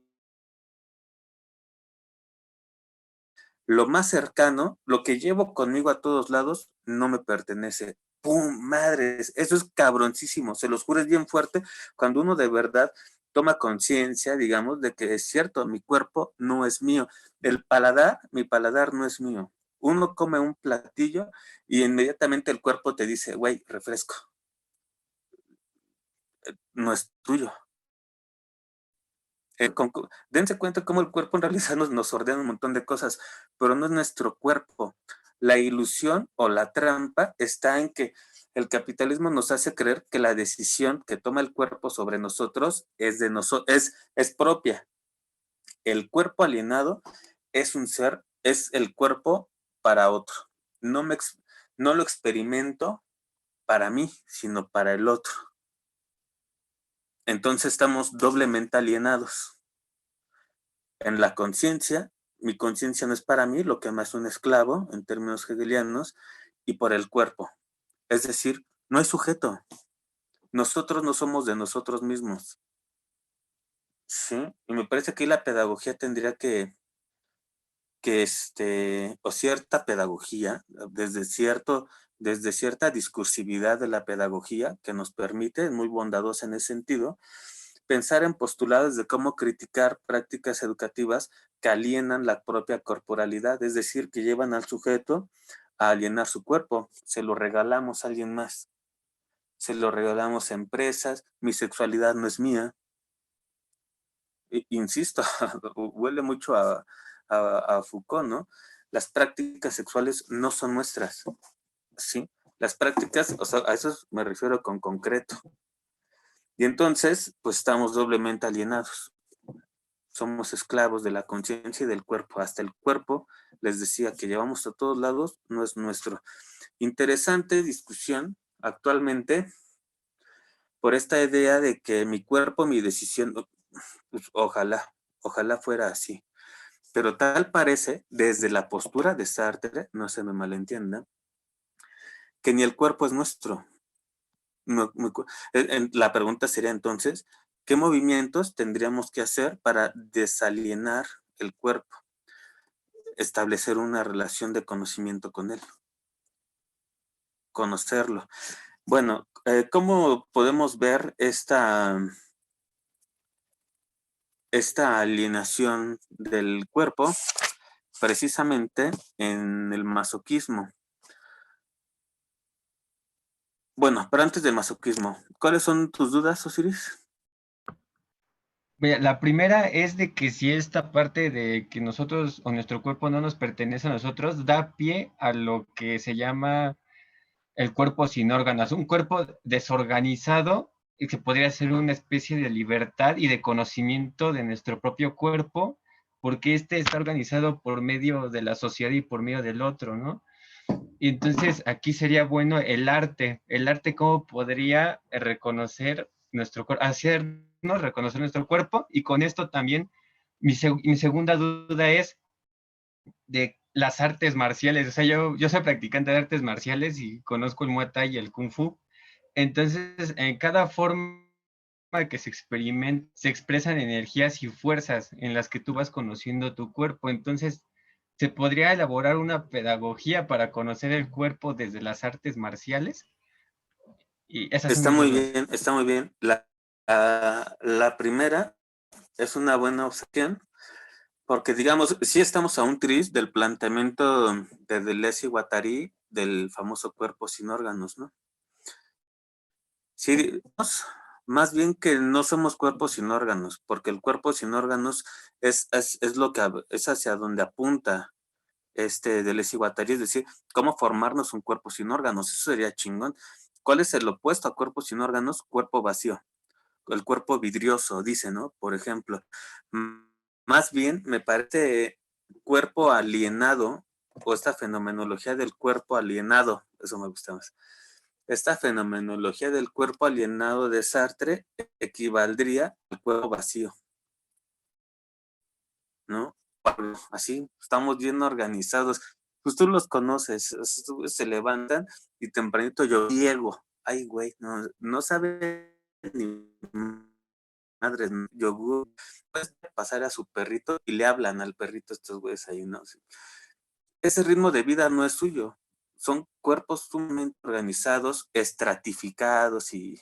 Lo más cercano, lo que llevo conmigo a todos lados, no me pertenece. ¡Pum! Madres, eso es cabroncísimo, se los juro, es bien fuerte cuando uno de verdad toma conciencia, digamos, de que es cierto, mi cuerpo no es mío. Mi paladar no es mío. Uno come un platillo y inmediatamente el cuerpo te dice, güey, refresco. no es tuyo. Dense cuenta cómo el cuerpo en realidad nos ordena un montón de cosas, pero no es nuestro cuerpo. La ilusión o la trampa está en que el capitalismo nos hace creer que la decisión que toma el cuerpo sobre nosotros es de es propia. El cuerpo alienado es un ser, es el cuerpo para otro. No lo experimento para mí, sino para el otro. Entonces estamos doblemente alienados. En la conciencia, mi conciencia no es para mí, lo que más es un esclavo, en términos hegelianos, y por el cuerpo. Es decir, no hay sujeto. Nosotros no somos de nosotros mismos. ¿Sí? Y me parece que la pedagogía tendría o cierta pedagogía, desde cierta discursividad de la pedagogía que nos permite, muy bondadosa en ese sentido, pensar en postulados de cómo criticar prácticas educativas que alienan la propia corporalidad, es decir, que llevan al sujeto a alienar su cuerpo. Se lo regalamos a alguien más, se lo regalamos a empresas, mi sexualidad no es mía. Insisto, huele mucho a Foucault, ¿no? Las prácticas sexuales no son nuestras, ¿sí? Las prácticas, o sea, a eso me refiero con concreto. Y entonces, pues estamos doblemente alienados. Somos esclavos de la conciencia y del cuerpo. Hasta el cuerpo, les decía, que llevamos a todos lados, no es nuestro. Interesante discusión actualmente por esta idea de que mi cuerpo, mi decisión, pues, ojalá fuera así. Pero tal parece, desde la postura de Sartre, no se me malentienda, que ni el cuerpo es nuestro. La pregunta sería entonces, ¿qué movimientos tendríamos que hacer para desalienar el cuerpo? Establecer una relación de conocimiento con él. Conocerlo. Bueno, ¿cómo podemos ver esta alienación del cuerpo? Precisamente en el masoquismo. Bueno, pero antes del masoquismo, ¿cuáles son tus dudas, Osiris? Mira, la primera es de que si esta parte de que nosotros o nuestro cuerpo no nos pertenece a nosotros da pie a lo que se llama el cuerpo sin órganos, un cuerpo desorganizado y que podría ser una especie de libertad y de conocimiento de nuestro propio cuerpo, porque este está organizado por medio de la sociedad y por medio del otro, ¿no? Y entonces aquí sería bueno el arte cómo podría reconocer nuestro cuerpo, hacernos reconocer nuestro cuerpo, y con esto también mi segunda duda es de las artes marciales. O sea, yo soy practicante de artes marciales y conozco el Muay Thai y el Kung Fu. Entonces, en cada forma que se expresan energías y fuerzas en las que tú vas conociendo tu cuerpo. Entonces, ¿se podría elaborar una pedagogía para conocer el cuerpo desde las artes marciales? Y esas son Está mis muy dudas. bien, está muy bien. La primera es una buena opción, porque digamos, sí estamos a un tris del planteamiento de Deleuze y Guattari del famoso cuerpo sin órganos, ¿no? Sí, más bien que no somos cuerpos sin órganos, porque el cuerpo sin órganos es hacia donde apunta Deleuze y Guattari, es decir, cómo formarnos un cuerpo sin órganos. Eso sería chingón. ¿Cuál es el opuesto a cuerpo sin órganos? Cuerpo vacío. El cuerpo vidrioso, dice, ¿no? Por ejemplo. Más bien, me parece cuerpo alienado, o esta fenomenología del cuerpo alienado, eso me gusta más. Esta fenomenología del cuerpo alienado de Sartre equivaldría al cuerpo vacío, ¿no? Así, estamos bien organizados. Pues tú los conoces, se levantan y tempranito yo llego. Ay, güey, no sabe ni madres, yogur. Puedes pasar a su perrito y le hablan al perrito estos güeyes ahí, ¿no? Ese ritmo de vida no es suyo. Son cuerpos sumamente organizados, estratificados y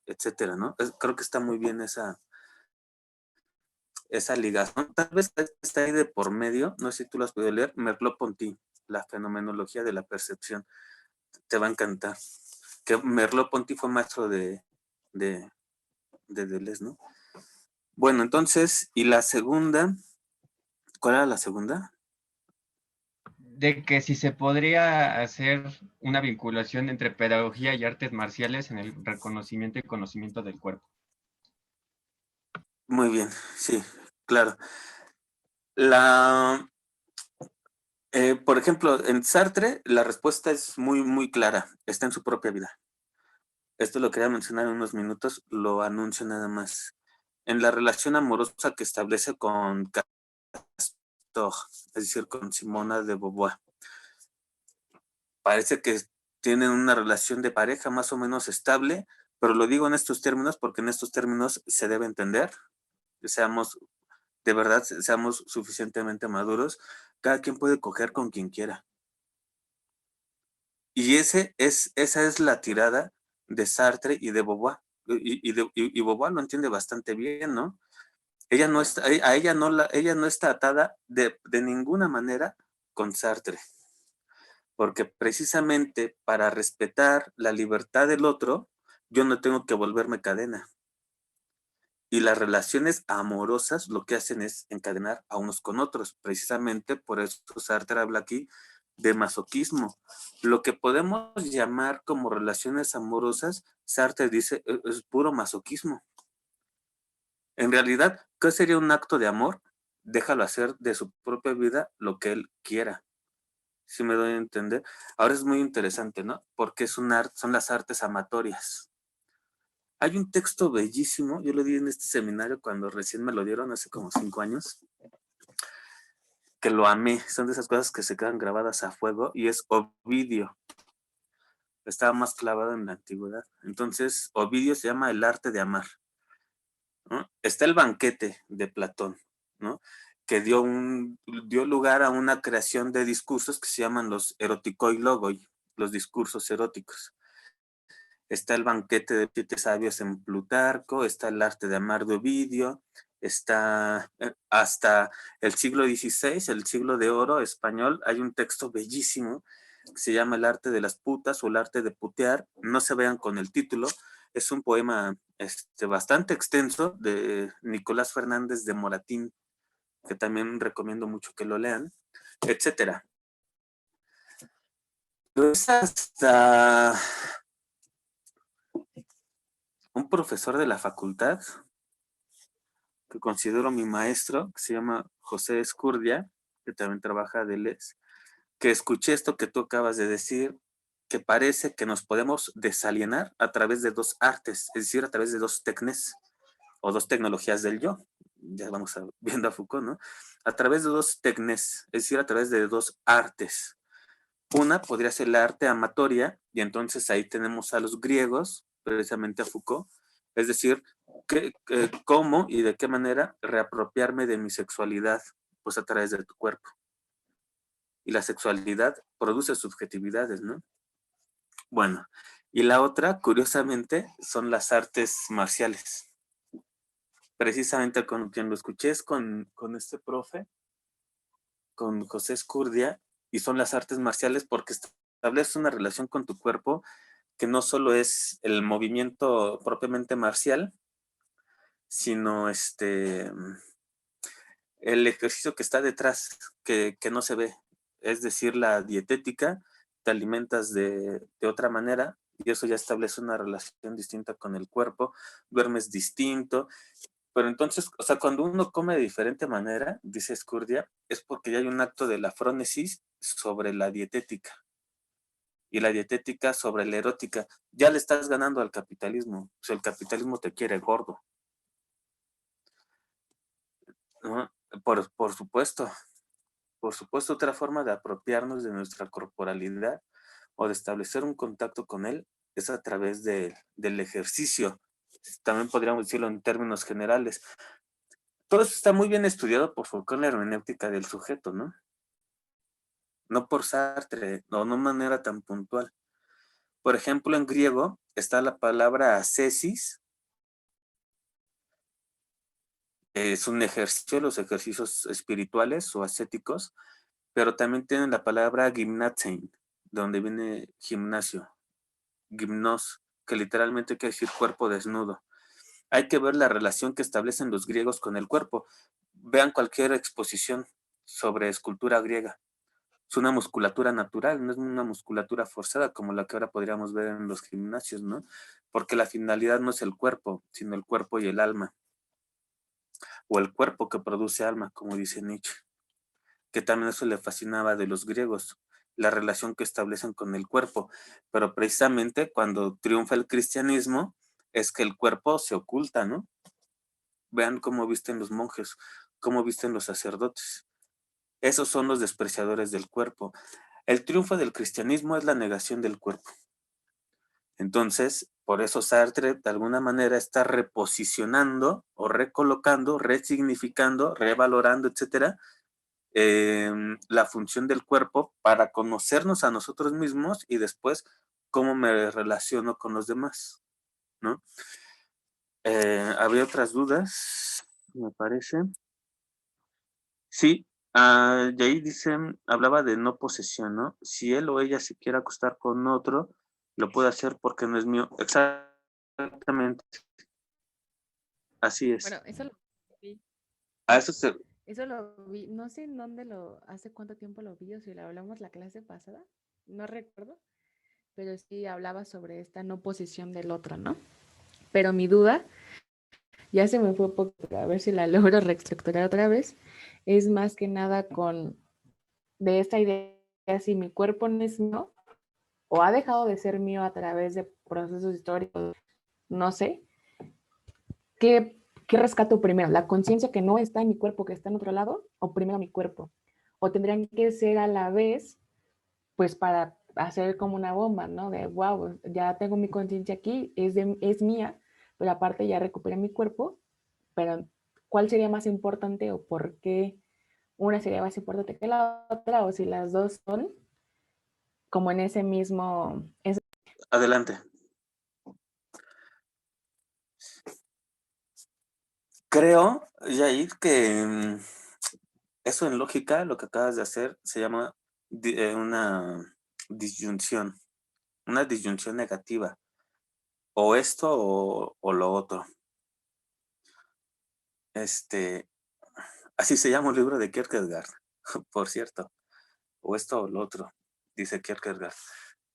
etcétera, ¿no? Creo que está muy bien esa ligación. Tal vez está ahí de por medio, no sé si tú lo has podido leer, Merleau-Ponty, la fenomenología de la percepción. Te va a encantar. Que Merleau-Ponty fue maestro de de Deleuze, ¿no? Bueno, entonces, y la segunda, ¿cuál era la segunda? De que si se podría hacer una vinculación entre pedagogía y artes marciales en el reconocimiento y conocimiento del cuerpo. Muy bien, sí, claro. La, por ejemplo, en Sartre la respuesta es muy, muy clara, está en su propia vida. Esto lo quería mencionar en unos minutos, lo anuncio nada más. En la relación amorosa que establece con Castor, es decir, con Simona de Beauvoir. Parece que tienen una relación de pareja más o menos estable, pero lo digo en estos términos porque en estos términos se debe entender, que seamos, de verdad, seamos suficientemente maduros. Cada quien puede coger con quien quiera. Y esa es la tirada de Sartre y de Beauvoir. Y Beauvoir lo entiende bastante bien, ¿no? Ella no está, a ella no está atada de ninguna manera con Sartre. Porque precisamente para respetar la libertad del otro, yo no tengo que volverme cadena. Y las relaciones amorosas lo que hacen es encadenar a unos con otros. Precisamente por eso Sartre habla aquí de masoquismo. Lo que podemos llamar como relaciones amorosas, Sartre dice, es puro masoquismo. En realidad, ¿qué sería un acto de amor? Déjalo hacer de su propia vida lo que él quiera. Si me doy a entender. Ahora es muy interesante, ¿no? Porque son las artes amatorias. Hay un texto bellísimo, yo lo di en este seminario cuando recién me lo dieron hace como 5 años, que lo amé, son de esas cosas que se quedan grabadas a fuego, y es Ovidio. Estaba más clavado en la antigüedad. Entonces, Ovidio se llama El arte de amar, ¿no? Está el banquete de Platón, ¿no? Que dio lugar a una creación de discursos que se llaman los eroticoi logoi, los discursos eróticos. Está el banquete de 7 sabios en Plutarco, está el arte de amar de Ovidio, está hasta el siglo XVI, el siglo de oro español, hay un texto bellísimo que se llama El arte de las putas o El arte de putear. No se vean con el título, es un poema bastante extenso de Nicolás Fernández de Moratín, que también recomiendo mucho que lo lean, etcétera. Pero es hasta un profesor de la facultad, que considero mi maestro, que se llama José Escurdia, que también trabaja de Deleuze, que escuché esto que tú acabas de decir, que parece que nos podemos desalienar a través de dos artes, es decir, a través de dos tecnes, o dos tecnologías del yo. Ya vamos viendo a Foucault, ¿no? A través de dos tecnes, es decir, a través de dos artes. Una podría ser la arte amatoria, y entonces ahí tenemos a los griegos, precisamente a Foucault, es decir, cómo y de qué manera reapropiarme de mi sexualidad, pues a través de tu cuerpo. Y la sexualidad produce subjetividades, ¿no? Bueno, y la otra, curiosamente, son las artes marciales. Precisamente con quien lo escuché es con este profe, con José Escurdia, y son las artes marciales porque estableces una relación con tu cuerpo que no solo es el movimiento propiamente marcial, sino el ejercicio que está detrás, que no se ve, es decir, la dietética, te alimentas de otra manera y eso ya establece una relación distinta con el cuerpo, duermes distinto, pero entonces, o sea, cuando uno come de diferente manera, dice Escurdia, es porque ya hay un acto de la frónesis sobre la dietética y la dietética sobre la erótica. Ya le estás ganando al capitalismo, o sea, el capitalismo te quiere gordo, ¿no? Por supuesto. Por supuesto, otra forma de apropiarnos de nuestra corporalidad o de establecer un contacto con él es a través del ejercicio. También podríamos decirlo en términos generales. Todo eso está muy bien estudiado por Foucault en la hermenéutica del sujeto, ¿no? No por Sartre, no de una manera tan puntual. Por ejemplo, en griego está la palabra ascesis, es un ejercicio, los ejercicios espirituales o ascéticos, pero también tienen la palabra gymnatein, de donde viene gimnasio, gimnos, que literalmente quiere decir cuerpo desnudo. Hay que ver la relación que establecen los griegos con el cuerpo. Vean cualquier exposición sobre escultura griega. Es una musculatura natural, no es una musculatura forzada como la que ahora podríamos ver en los gimnasios, ¿no? Porque la finalidad no es el cuerpo, sino el cuerpo y el alma. O el cuerpo que produce alma, como dice Nietzsche. Que también eso le fascinaba de los griegos, la relación que establecen con el cuerpo. Pero precisamente cuando triunfa el cristianismo, es que el cuerpo se oculta, ¿no? Vean cómo visten los monjes, cómo visten los sacerdotes. Esos son los despreciadores del cuerpo. El triunfo del cristianismo es la negación del cuerpo. Entonces, por eso Sartre de alguna manera está reposicionando o recolocando, resignificando, revalorando, etcétera, la función del cuerpo para conocernos a nosotros mismos y después cómo me relaciono con los demás, ¿no? ¿Habría otras dudas? Me parece. Sí, y ahí dicen, hablaba de no posesión, ¿no? Si él o ella se quiere acostar con otro, lo puede hacer porque no es mío. Exactamente, así es. Bueno, eso lo vi. A eso se... Eso lo vi. No sé en dónde hace cuánto tiempo lo vi o si lo hablamos la clase pasada. No recuerdo. Pero sí hablaba sobre esta no posesión del otro, ¿no? Pero mi duda, ya se me fue poco, a ver si la logro reestructurar otra vez, es más que nada de esta idea, si mi cuerpo no es mío, o ha dejado de ser mío a través de procesos históricos, no sé, ¿qué rescato primero? ¿La conciencia que no está en mi cuerpo, que está en otro lado? ¿O primero mi cuerpo? ¿O tendrían que ser a la vez, pues para hacer como una bomba, ¿no? De, wow, ya tengo mi conciencia aquí, es mía, pero aparte ya recuperé mi cuerpo, pero ¿cuál sería más importante o por qué una sería más importante que la otra? O si las dos son como en ese mismo... Adelante. Creo, Yair, que eso en lógica, lo que acabas de hacer, se llama una disyunción negativa. O esto o lo otro. Así se llama un libro de Kierkegaard, por cierto. O esto o lo otro, dice Kierkegaard.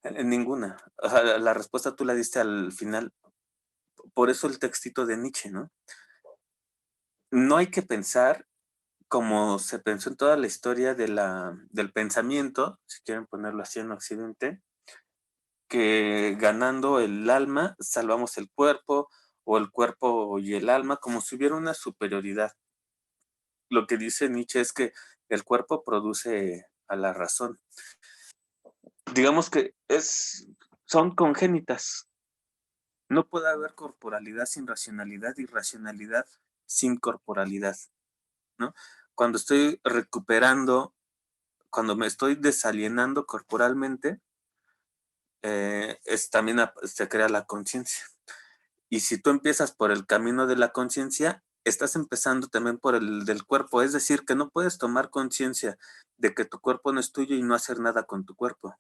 En ninguna. O sea, la respuesta tú la diste al final. Por eso el textito de Nietzsche, ¿no? No hay que pensar como se pensó en toda la historia del pensamiento, si quieren ponerlo así en Occidente, que ganando el alma salvamos el cuerpo, o el cuerpo y el alma, como si hubiera una superioridad. Lo que dice Nietzsche es que el cuerpo produce a la razón. Digamos que son congénitas. No puede haber corporalidad sin racionalidad y racionalidad sin corporalidad, ¿no? Cuando estoy recuperando, cuando me estoy desalienando corporalmente, también se crea la conciencia. Y si tú empiezas por el camino de la conciencia, estás empezando también por el del cuerpo. Es decir, que no puedes tomar conciencia de que tu cuerpo no es tuyo y no hacer nada con tu cuerpo.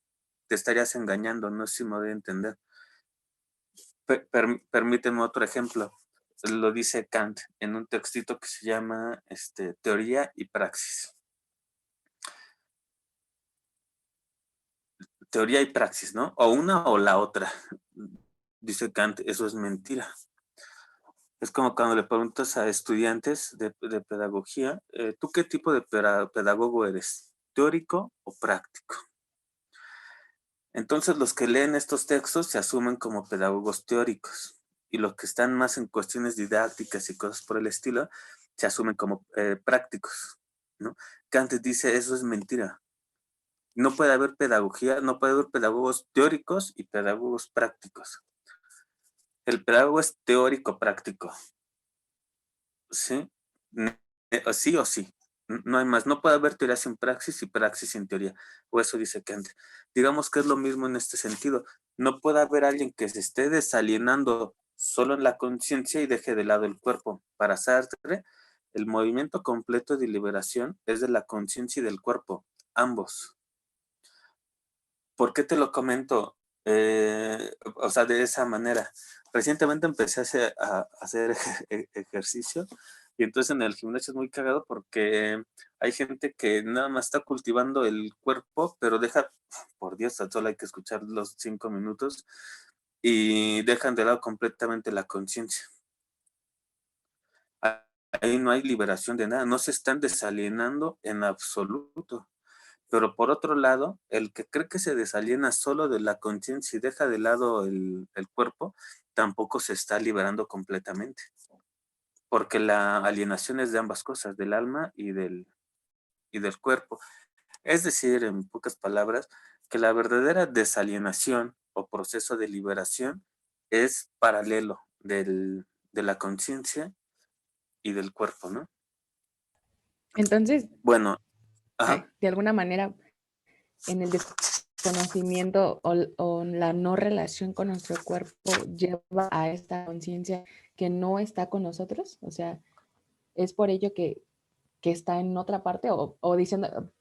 Te estarías engañando, no sé si me voy a entender. Permíteme otro ejemplo. Lo dice Kant en un textito que se llama Teoría y Praxis. Teoría y praxis, ¿no? O una o la otra. Dice Kant, eso es mentira. Es como cuando le preguntas a estudiantes de pedagogía, ¿tú qué tipo de pedagogo eres? ¿Teórico o práctico? Entonces los que leen estos textos se asumen como pedagogos teóricos y los que están más en cuestiones didácticas y cosas por el estilo se asumen como prácticos, ¿no? Kant dice, eso es mentira. No puede haber pedagogía, no puede haber pedagogos teóricos y pedagogos prácticos. El pedagogo es teórico práctico. ¿Sí? Sí o sí. No hay más. No puede haber teoría sin praxis y praxis sin teoría. O eso dice Kant. Digamos que es lo mismo en este sentido. No puede haber alguien que se esté desalienando solo en la conciencia y deje de lado el cuerpo. Para Sartre, el movimiento completo de liberación es de la conciencia y del cuerpo. Ambos. ¿Por qué te lo comento? O sea, de esa manera. recientemente empecé a hacer ejercicio y entonces en el gimnasio es muy cagado porque hay gente que nada más está cultivando el cuerpo, pero deja, por Dios, solo hay que escuchar los 5 minutos y dejan de lado completamente la conciencia. Ahí no hay liberación de nada, no se están desalienando en absoluto. Pero por otro lado, el que cree que se desaliena solo de la conciencia y deja de lado el cuerpo, tampoco se está liberando completamente. Porque la alienación es de ambas cosas, del alma y del cuerpo. Es decir, en pocas palabras, que la verdadera desalienación o proceso de liberación es paralelo de la conciencia y del cuerpo, ¿no? Entonces, Bueno, ajá. de alguna manera, en el desconocimiento o la no relación con nuestro cuerpo lleva a esta conciencia que no está con nosotros. O sea, es por ello que está en otra parte o diciendo,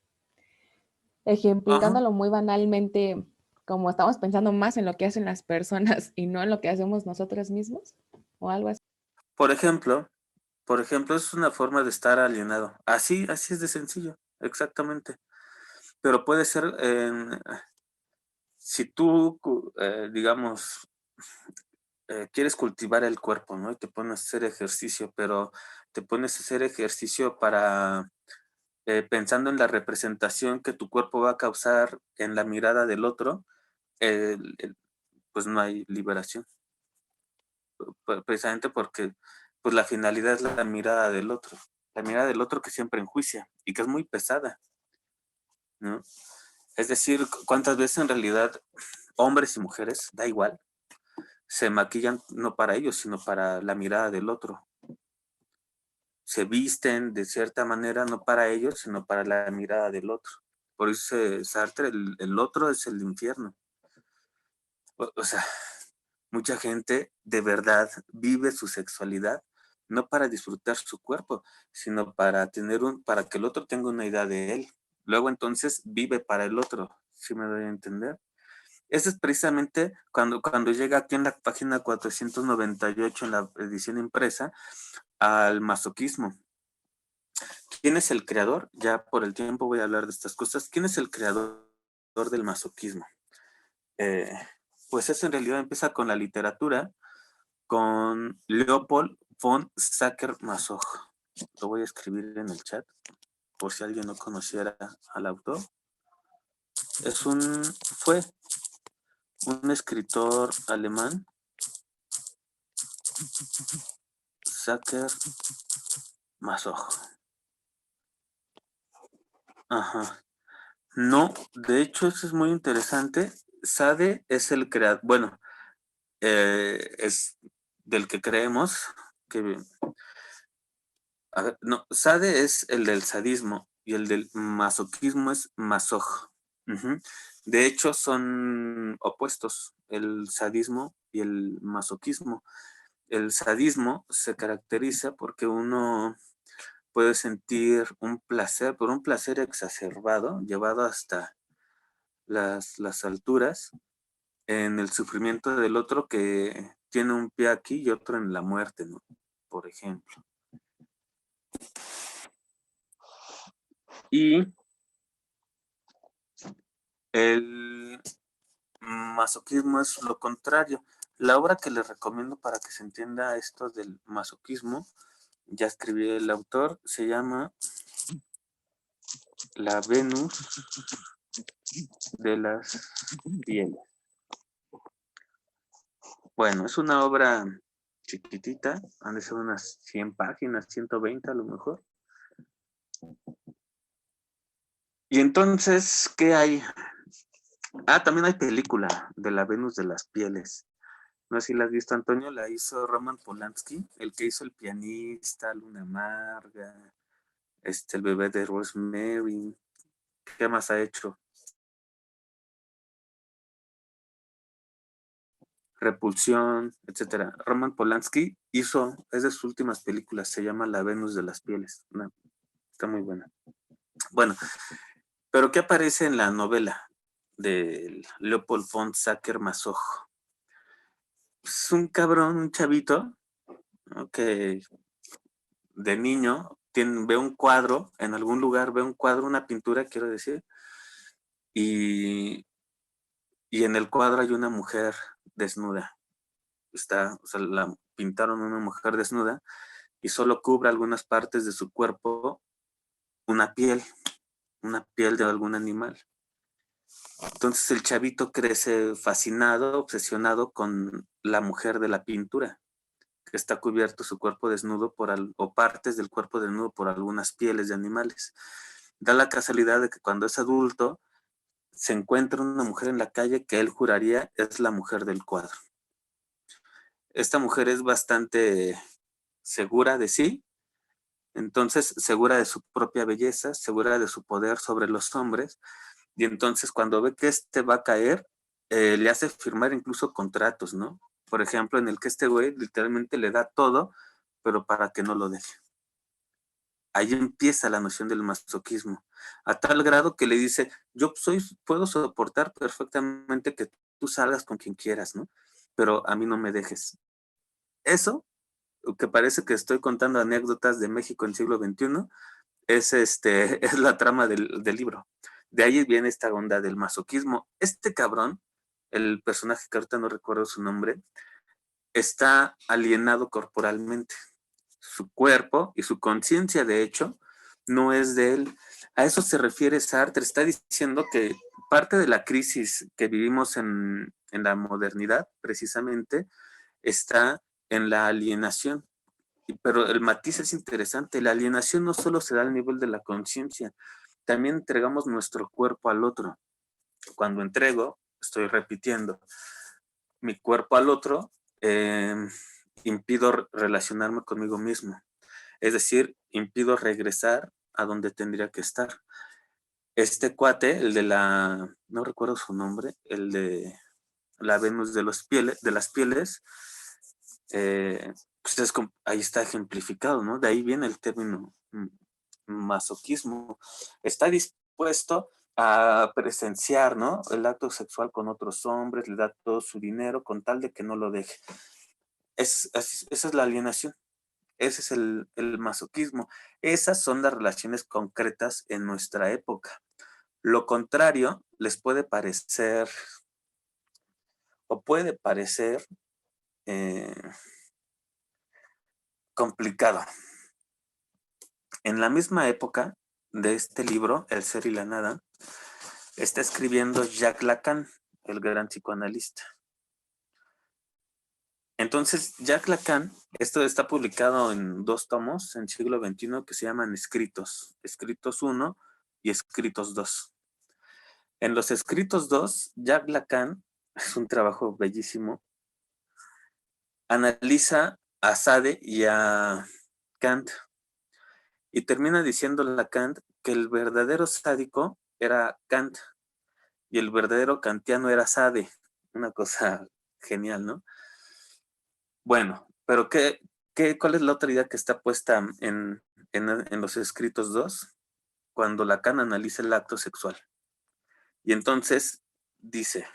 ejemplificándolo muy banalmente, como estamos pensando más en lo que hacen las personas y no en lo que hacemos nosotros mismos o algo así. Por ejemplo, es una forma de estar alienado. Así es de sencillo, exactamente. Pero puede ser, si tú, digamos, quieres cultivar el cuerpo, ¿no? Y te pones a hacer ejercicio, pero te pones a hacer ejercicio para, pensando en la representación que tu cuerpo va a causar en la mirada del otro, pues no hay liberación. Precisamente porque pues la finalidad es la mirada del otro que siempre enjuicia y que es muy pesada, ¿no? Es decir, cuántas veces en realidad hombres y mujeres, da igual, se maquillan no para ellos, sino para la mirada del otro. Se visten de cierta manera no para ellos, sino para la mirada del otro. Por eso Sartre, el otro es el infierno. O sea, mucha gente de verdad vive su sexualidad no para disfrutar su cuerpo, sino para para que el otro tenga una idea de él. Luego entonces vive para el otro, ¿sí me doy a entender? Eso es precisamente cuando llega aquí en la página 498 en la edición impresa al masoquismo. ¿Quién es el creador? Ya por el tiempo voy a hablar de estas cosas. ¿Quién es el creador del masoquismo? Pues eso en realidad empieza con la literatura, con Leopold von Sacher-Masoch. Lo voy a escribir en el chat por si alguien no conociera al autor. Fue un escritor alemán, Sacher-Masoch. Ajá. No, de hecho eso es muy interesante. Sade es el creador, bueno, es del que creemos que... A ver, no, Sade es el del sadismo y el del masoquismo es Masoch. Ujú. De hecho, son opuestos, el sadismo y el masoquismo. El sadismo se caracteriza porque uno puede sentir un placer, por un placer exacerbado, llevado hasta las alturas, en el sufrimiento del otro que tiene un pie aquí y otro en la muerte, ¿no? Por ejemplo. Y el masoquismo es lo contrario. La obra que les recomiendo para que se entienda esto del masoquismo, ya escribí el autor, se llama La Venus de las Pieles. Bueno, es una obra chiquitita, han de ser unas 100 páginas, 120 a lo mejor. Y entonces, ¿qué hay? También hay película de La Venus de las Pieles. No sé si la has visto, Antonio, la hizo Roman Polanski, el que hizo El pianista, Luna Amarga, el bebé de Rosemary. ¿Qué más ha hecho? Repulsión, etcétera. Roman Polanski es de sus últimas películas, se llama La Venus de las Pieles. Está muy buena. Bueno, pero ¿qué aparece en la novela de Leopold von Sacher-Masoch? es un cabrón, un chavito, ¿no? Que de niño ve un cuadro, en algún lugar ve un cuadro, una pintura, quiero decir, y, y en el cuadro hay una mujer desnuda. O sea, la pintaron una mujer desnuda y solo cubre algunas partes de su cuerpo una piel de algún animal. Entonces el chavito crece fascinado, obsesionado con la mujer de la pintura, que está cubierto su cuerpo desnudo o partes del cuerpo desnudo por algunas pieles de animales. Da la casualidad de que cuando es adulto se encuentra una mujer en la calle que él juraría es la mujer del cuadro. Esta mujer es bastante segura de sí, entonces segura de su propia belleza, segura de su poder sobre los hombres, y entonces cuando ve que este va a caer, le hace firmar incluso contratos, ¿no? Por ejemplo, en el que este güey literalmente le da todo, pero para que no lo deje. Ahí empieza la noción del masoquismo, a tal grado que le dice, puedo soportar perfectamente que tú salgas con quien quieras, ¿no? Pero a mí no me dejes. Eso, que parece que estoy contando anécdotas de México en siglo XXI, es la trama del libro. De ahí viene esta onda del masoquismo. Este cabrón, el personaje que ahorita no recuerdo su nombre, está alienado corporalmente. Su cuerpo y su conciencia, de hecho, no es de él. A eso se refiere Sartre. Está diciendo que parte de la crisis que vivimos en la modernidad, precisamente, está en la alienación. Pero el matiz es interesante. La alienación no solo se da al nivel de la conciencia, también entregamos nuestro cuerpo al otro. Cuando entrego, estoy repitiendo, mi cuerpo al otro, impido relacionarme conmigo mismo. Es decir, impido regresar a donde tendría que estar. Este cuate, el de no recuerdo su nombre, el de la Venus de las pieles, pues ahí está ejemplificado, ¿no? De ahí viene el término masoquismo. Está dispuesto a presenciar, ¿no? El acto sexual con otros hombres, le da todo su dinero con tal de que no lo deje. Esa es la alienación. Ese es el masoquismo. Esas son las relaciones concretas en nuestra época. Lo contrario les puede parecer, o puede parecer complicado. En la misma época de este libro, El ser y la nada, está escribiendo Jacques Lacan, el gran psicoanalista. Entonces, Jacques Lacan, esto está publicado en 2 tomos en siglo XXI que se llaman Escritos, Escritos 1 y Escritos 2. En los Escritos 2, Jacques Lacan, es un trabajo bellísimo, analiza a Sade y a Kant y termina diciendo a Kant que el verdadero sádico era Kant y el verdadero kantiano era Sade. Una cosa genial, ¿no? Bueno, pero ¿cuál es la otra idea que está puesta en los Escritos 2? Cuando Lacan analiza el acto sexual. Y entonces dice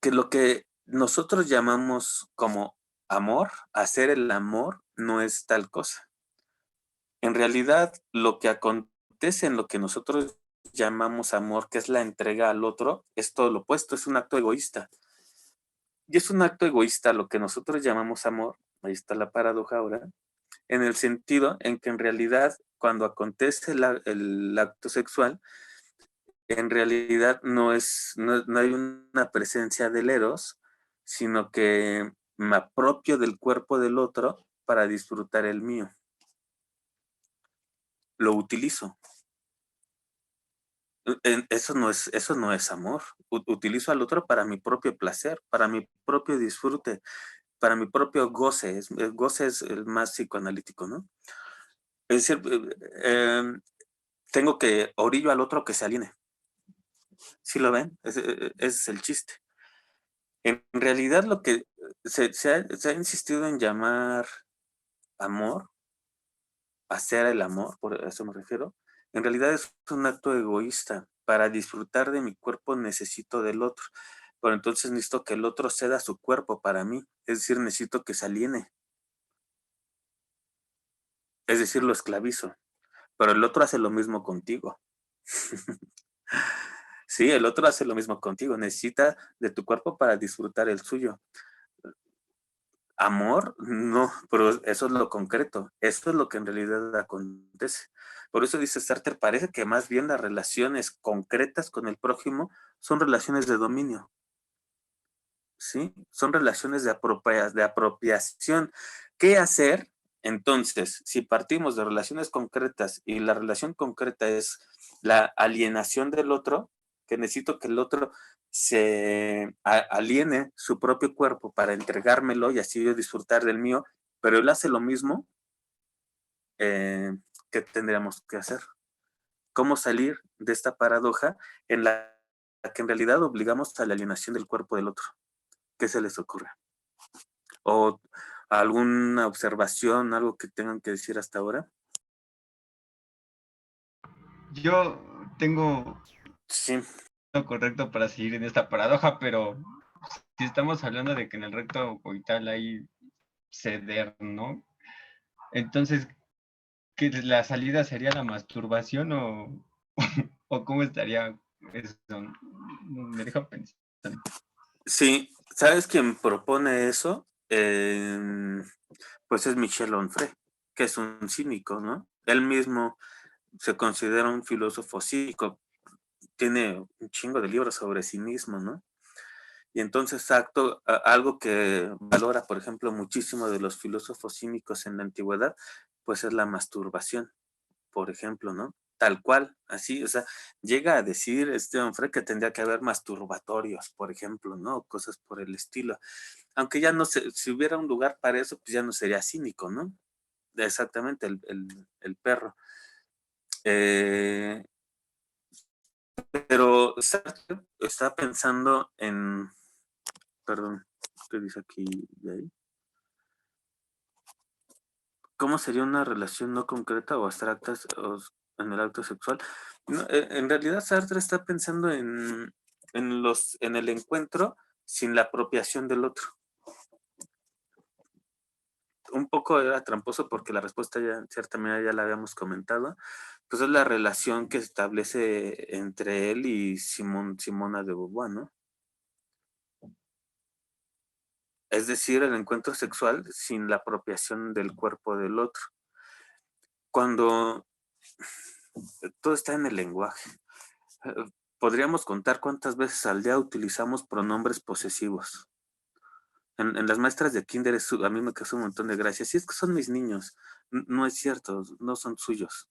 que lo que nosotros llamamos como amor, hacer el amor, no es tal cosa. En realidad, lo que acontece en lo que nosotros llamamos amor, que es la entrega al otro, es todo lo opuesto, es un acto egoísta. Y es un acto egoísta lo que nosotros llamamos amor, ahí está la paradoja ahora, en el sentido en que en realidad cuando acontece el acto sexual, en realidad no hay una presencia del eros, sino que me apropio del cuerpo del otro para disfrutar el mío. Lo utilizo. Eso no es amor. Utilizo al otro para mi propio placer, para mi propio disfrute, para mi propio goce. El goce es el más psicoanalítico, ¿no? Es decir, tengo que orillo al otro que se aliene. ¿Sí lo ven? Ese es el chiste. En realidad lo que se ha insistido en llamar amor, hacer el amor, por eso me refiero, en realidad es un acto egoísta. Para disfrutar de mi cuerpo necesito del otro. pero entonces necesito que el otro ceda su cuerpo para mí, es decir, necesito que se aliene, es decir, lo esclavizo, pero el otro hace lo mismo contigo. Sí, el otro hace lo mismo contigo, necesita de tu cuerpo para disfrutar el suyo. Amor, no, pero eso es lo concreto, eso es lo que en realidad acontece. Por eso dice Sartre, parece que más bien las relaciones concretas con el prójimo son relaciones de dominio, ¿sí? Son relaciones de apropiación. ¿Qué hacer? Entonces, si partimos de relaciones concretas y la relación concreta es la alienación del otro, que necesito que el otro se aliene su propio cuerpo para entregármelo y así yo disfrutar del mío, pero él hace lo mismo, ¿qué tendríamos que hacer? ¿Cómo salir de esta paradoja en la que en realidad obligamos a la alienación del cuerpo del otro? ¿Qué se les ocurre? ¿O alguna observación, algo que tengan que decir hasta ahora? Yo tengo Sí. lo correcto para seguir en esta paradoja, pero si estamos hablando de que en el recto coital hay ceder, ¿no? Entonces, ¿que la salida sería la masturbación o cómo estaría eso? Me deja pensando. Sí, ¿sabes quién propone eso? Pues es Michel Onfray, que es un cínico, ¿no? Él mismo se considera un filósofo cínico, tiene un chingo de libros sobre cinismo, ¿no? Y entonces algo que valora, por ejemplo, muchísimo de los filósofos cínicos en la antigüedad, pues es la masturbación, por ejemplo, ¿no? Tal cual, así, o sea, llega a decir Onfray que tendría que haber masturbatorios, por ejemplo, ¿no? Cosas por el estilo. Aunque ya no sé, si hubiera un lugar para eso, pues ya no sería cínico, ¿no? Exactamente, el perro. Eh, pero Sartre está pensando en, perdón, ¿qué dice aquí de ahí? ¿Cómo sería una relación no concreta o abstracta en el acto sexual? No, en realidad Sartre está pensando en el encuentro sin la apropiación del otro. Un poco era tramposo porque la respuesta ya, en cierta manera, ya la habíamos comentado. Pues es la relación que se establece entre él y Simona de Beauvoir, ¿no? Es decir, el encuentro sexual sin la apropiación del cuerpo del otro. Cuando todo está en el lenguaje. Podríamos contar cuántas veces al día utilizamos pronombres posesivos. En las maestras de kinder a mí me causó un montón de gracia. Si es que son mis niños, no es cierto, no son suyos,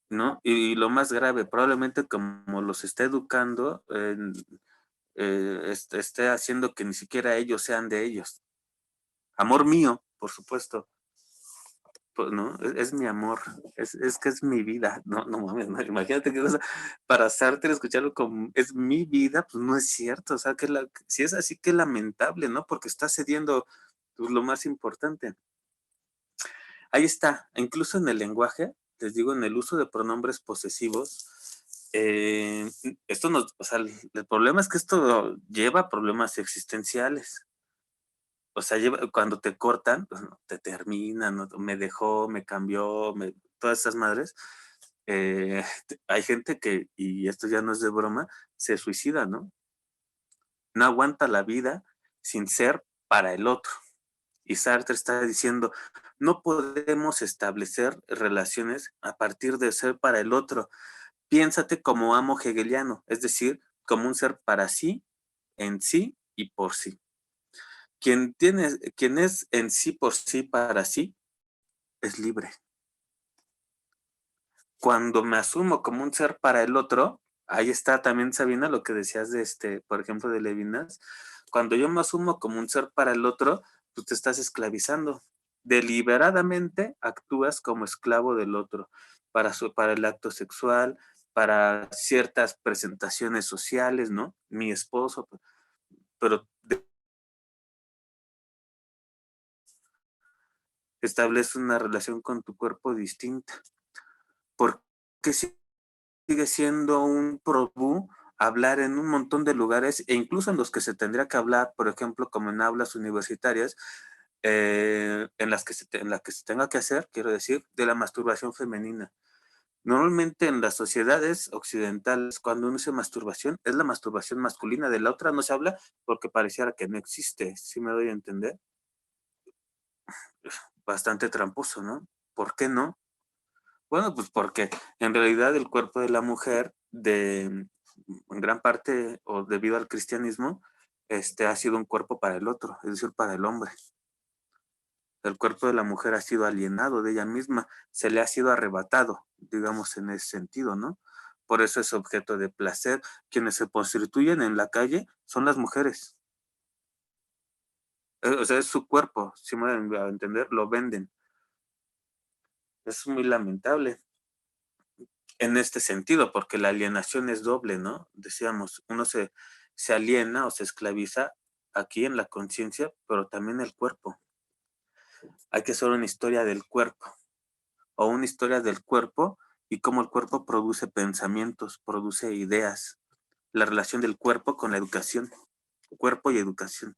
¿no? Y lo más grave, probablemente como los esté educando, esté haciendo que ni siquiera ellos sean de ellos. Amor mío, por supuesto, pues, ¿no? Es mi amor, es que es mi vida. No, no mames, no, imagínate qué cosa. Para Sartre escucharlo como es mi vida, pues no es cierto. O sea, si es así, qué lamentable, ¿no? Porque está cediendo pues, lo más importante. Ahí está, incluso en el lenguaje, les digo, en el uso de pronombres posesivos, esto o sea, el problema es que esto lleva a problemas existenciales. O sea, cuando te cortan, pues, no, te terminan, ¿no? Me dejó, me cambió, todas esas madres. Hay gente que, y esto ya no es de broma, se suicida, ¿no? No aguanta la vida sin ser para el otro. Y Sartre está diciendo, no podemos establecer relaciones a partir de ser para el otro. Piénsate como amo hegeliano, es decir, como un ser para sí, en sí y por sí. Quien es en sí por sí para sí, es libre. Cuando me asumo como un ser para el otro, ahí está también, Sabina, lo que decías de por ejemplo, de Levinas. Cuando yo me asumo como un ser para el otro, tú te estás esclavizando. Deliberadamente actúas como esclavo del otro para el acto sexual, para ciertas presentaciones sociales, ¿no? Mi esposo, pero establece una relación con tu cuerpo distinta. ¿Por qué sigue siendo un probú hablar en un montón de lugares, e incluso en los que se tendría que hablar, por ejemplo, como en aulas universitarias, en las que se tenga que hacer, quiero decir, de la masturbación femenina. Normalmente en las sociedades occidentales, cuando uno dice masturbación, es la masturbación masculina, de la otra no se habla porque pareciera que no existe, ¿sí me doy a entender? Bastante tramposo, ¿no? ¿Por qué no? Bueno, pues porque en realidad el cuerpo de la mujer, en gran parte o debido al cristianismo, ha sido un cuerpo para el otro, es decir, para el hombre. El cuerpo de la mujer ha sido alienado de ella misma, se le ha sido arrebatado, digamos en ese sentido, ¿no? Por eso es objeto de placer. Quienes se prostituyen en la calle son las mujeres. O sea, es su cuerpo, si me van a entender, lo venden. Es muy lamentable en este sentido, porque la alienación es doble, ¿no? Decíamos, uno se aliena o se esclaviza aquí en la conciencia, pero también el cuerpo. Hay que hacer una historia del cuerpo, o una historia del cuerpo y cómo el cuerpo produce pensamientos, produce ideas, la relación del cuerpo con la educación, cuerpo y educación.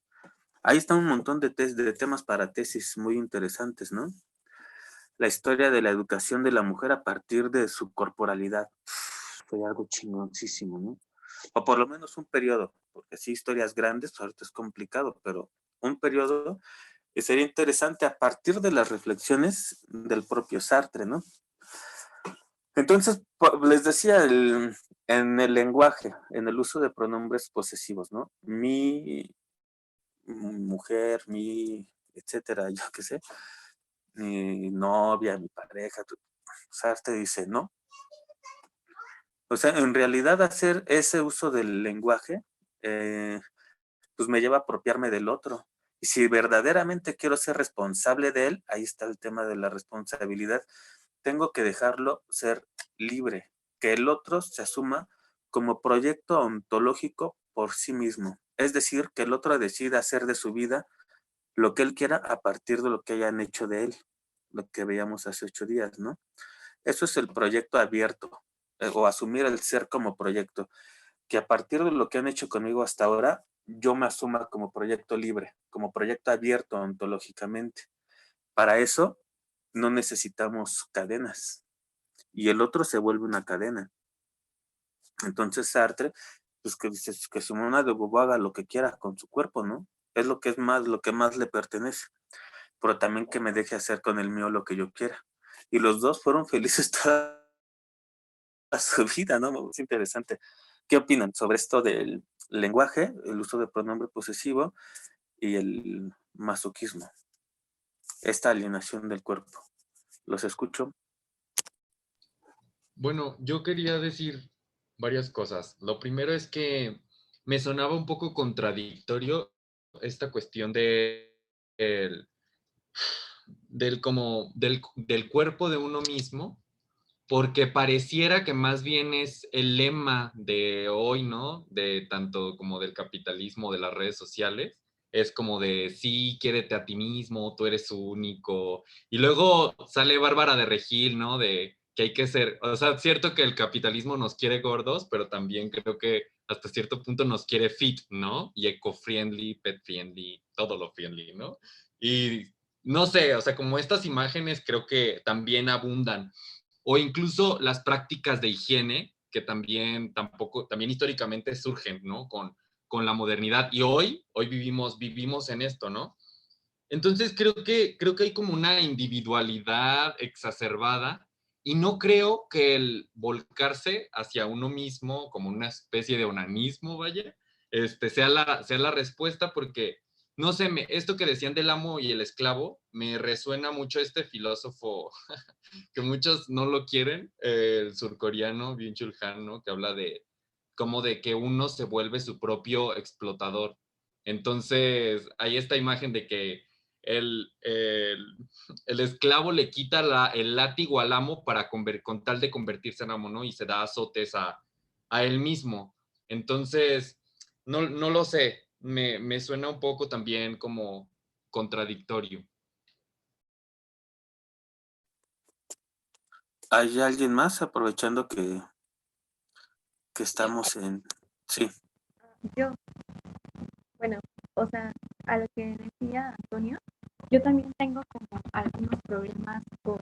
Ahí está un montón de temas para tesis muy interesantes, ¿no? La historia de la educación de la mujer a partir de su corporalidad. Fue algo chingoncísimo, ¿no? O por lo menos un periodo, porque sí, historias grandes, ahorita es complicado, pero un periodo que sería interesante a partir de las reflexiones del propio Sartre, ¿no? Entonces, les decía, en el lenguaje, en el uso de pronombres posesivos, ¿no? Mi mujer, mi, etcétera, yo qué sé, mi novia, mi pareja, Sartre dice, ¿no? O sea, en realidad hacer ese uso del lenguaje, pues me lleva a apropiarme del otro. Y si verdaderamente quiero ser responsable de él, ahí está el tema de la responsabilidad, tengo que dejarlo ser libre, que el otro se asuma como proyecto ontológico por sí mismo. Es decir, que el otro decida hacer de su vida lo que él quiera a partir de lo que hayan hecho de él, lo que veíamos hace 8 días, ¿no? Eso es el proyecto abierto, o asumir el ser como proyecto, que a partir de lo que han hecho conmigo hasta ahora, yo me asuma como proyecto libre, como proyecto abierto ontológicamente. Para eso no necesitamos cadenas y el otro se vuelve una cadena. Entonces Sartre, pues que dice que Simona de Beauvoir haga lo que quiera con su cuerpo, ¿no? Es lo que lo que más le pertenece, pero también que me deje hacer con el mío lo que yo quiera. Y los dos fueron felices toda su vida, ¿no? Es interesante. ¿Qué opinan sobre esto del lenguaje, el uso de pronombre posesivo y el masoquismo? Esta alienación del cuerpo. Los escucho. Bueno, yo quería decir varias cosas. Lo primero es que me sonaba un poco contradictorio esta cuestión el- del cuerpo de uno mismo, porque pareciera que más bien es el lema de hoy, ¿no? De tanto como del capitalismo, de las redes sociales. Es como de, sí, quiérete a ti mismo, tú eres único. Y luego sale Bárbara de Regil, ¿no? De que hay que ser, o sea, es cierto que el capitalismo nos quiere gordos, pero también creo que hasta cierto punto nos quiere fit, ¿no? Y eco-friendly, pet-friendly, todo lo friendly, ¿no? Y no sé, o sea, como estas imágenes creo que también abundan o incluso las prácticas de higiene que también históricamente surgen, ¿no? Con la modernidad. Y hoy vivimos en esto, ¿no? Entonces creo que hay como una individualidad exacerbada y no creo que el volcarse hacia uno mismo como una especie de onanismo, vaya, sea la respuesta porque, no sé, esto que decían del amo y el esclavo, me resuena mucho este filósofo que muchos no lo quieren, el surcoreano Byung-Chul Han, ¿no? Que habla de como de que uno se vuelve su propio explotador. Entonces, hay esta imagen de que el, el, el esclavo le quita el látigo al amo con tal de convertirse en amo, ¿no? Y se da azotes a él mismo. Entonces, no lo sé, me suena un poco también como contradictorio. ¿Hay alguien más aprovechando que estamos Sí. Yo, bueno, o sea, a lo que decía Antonio, yo también tengo como algunos problemas con,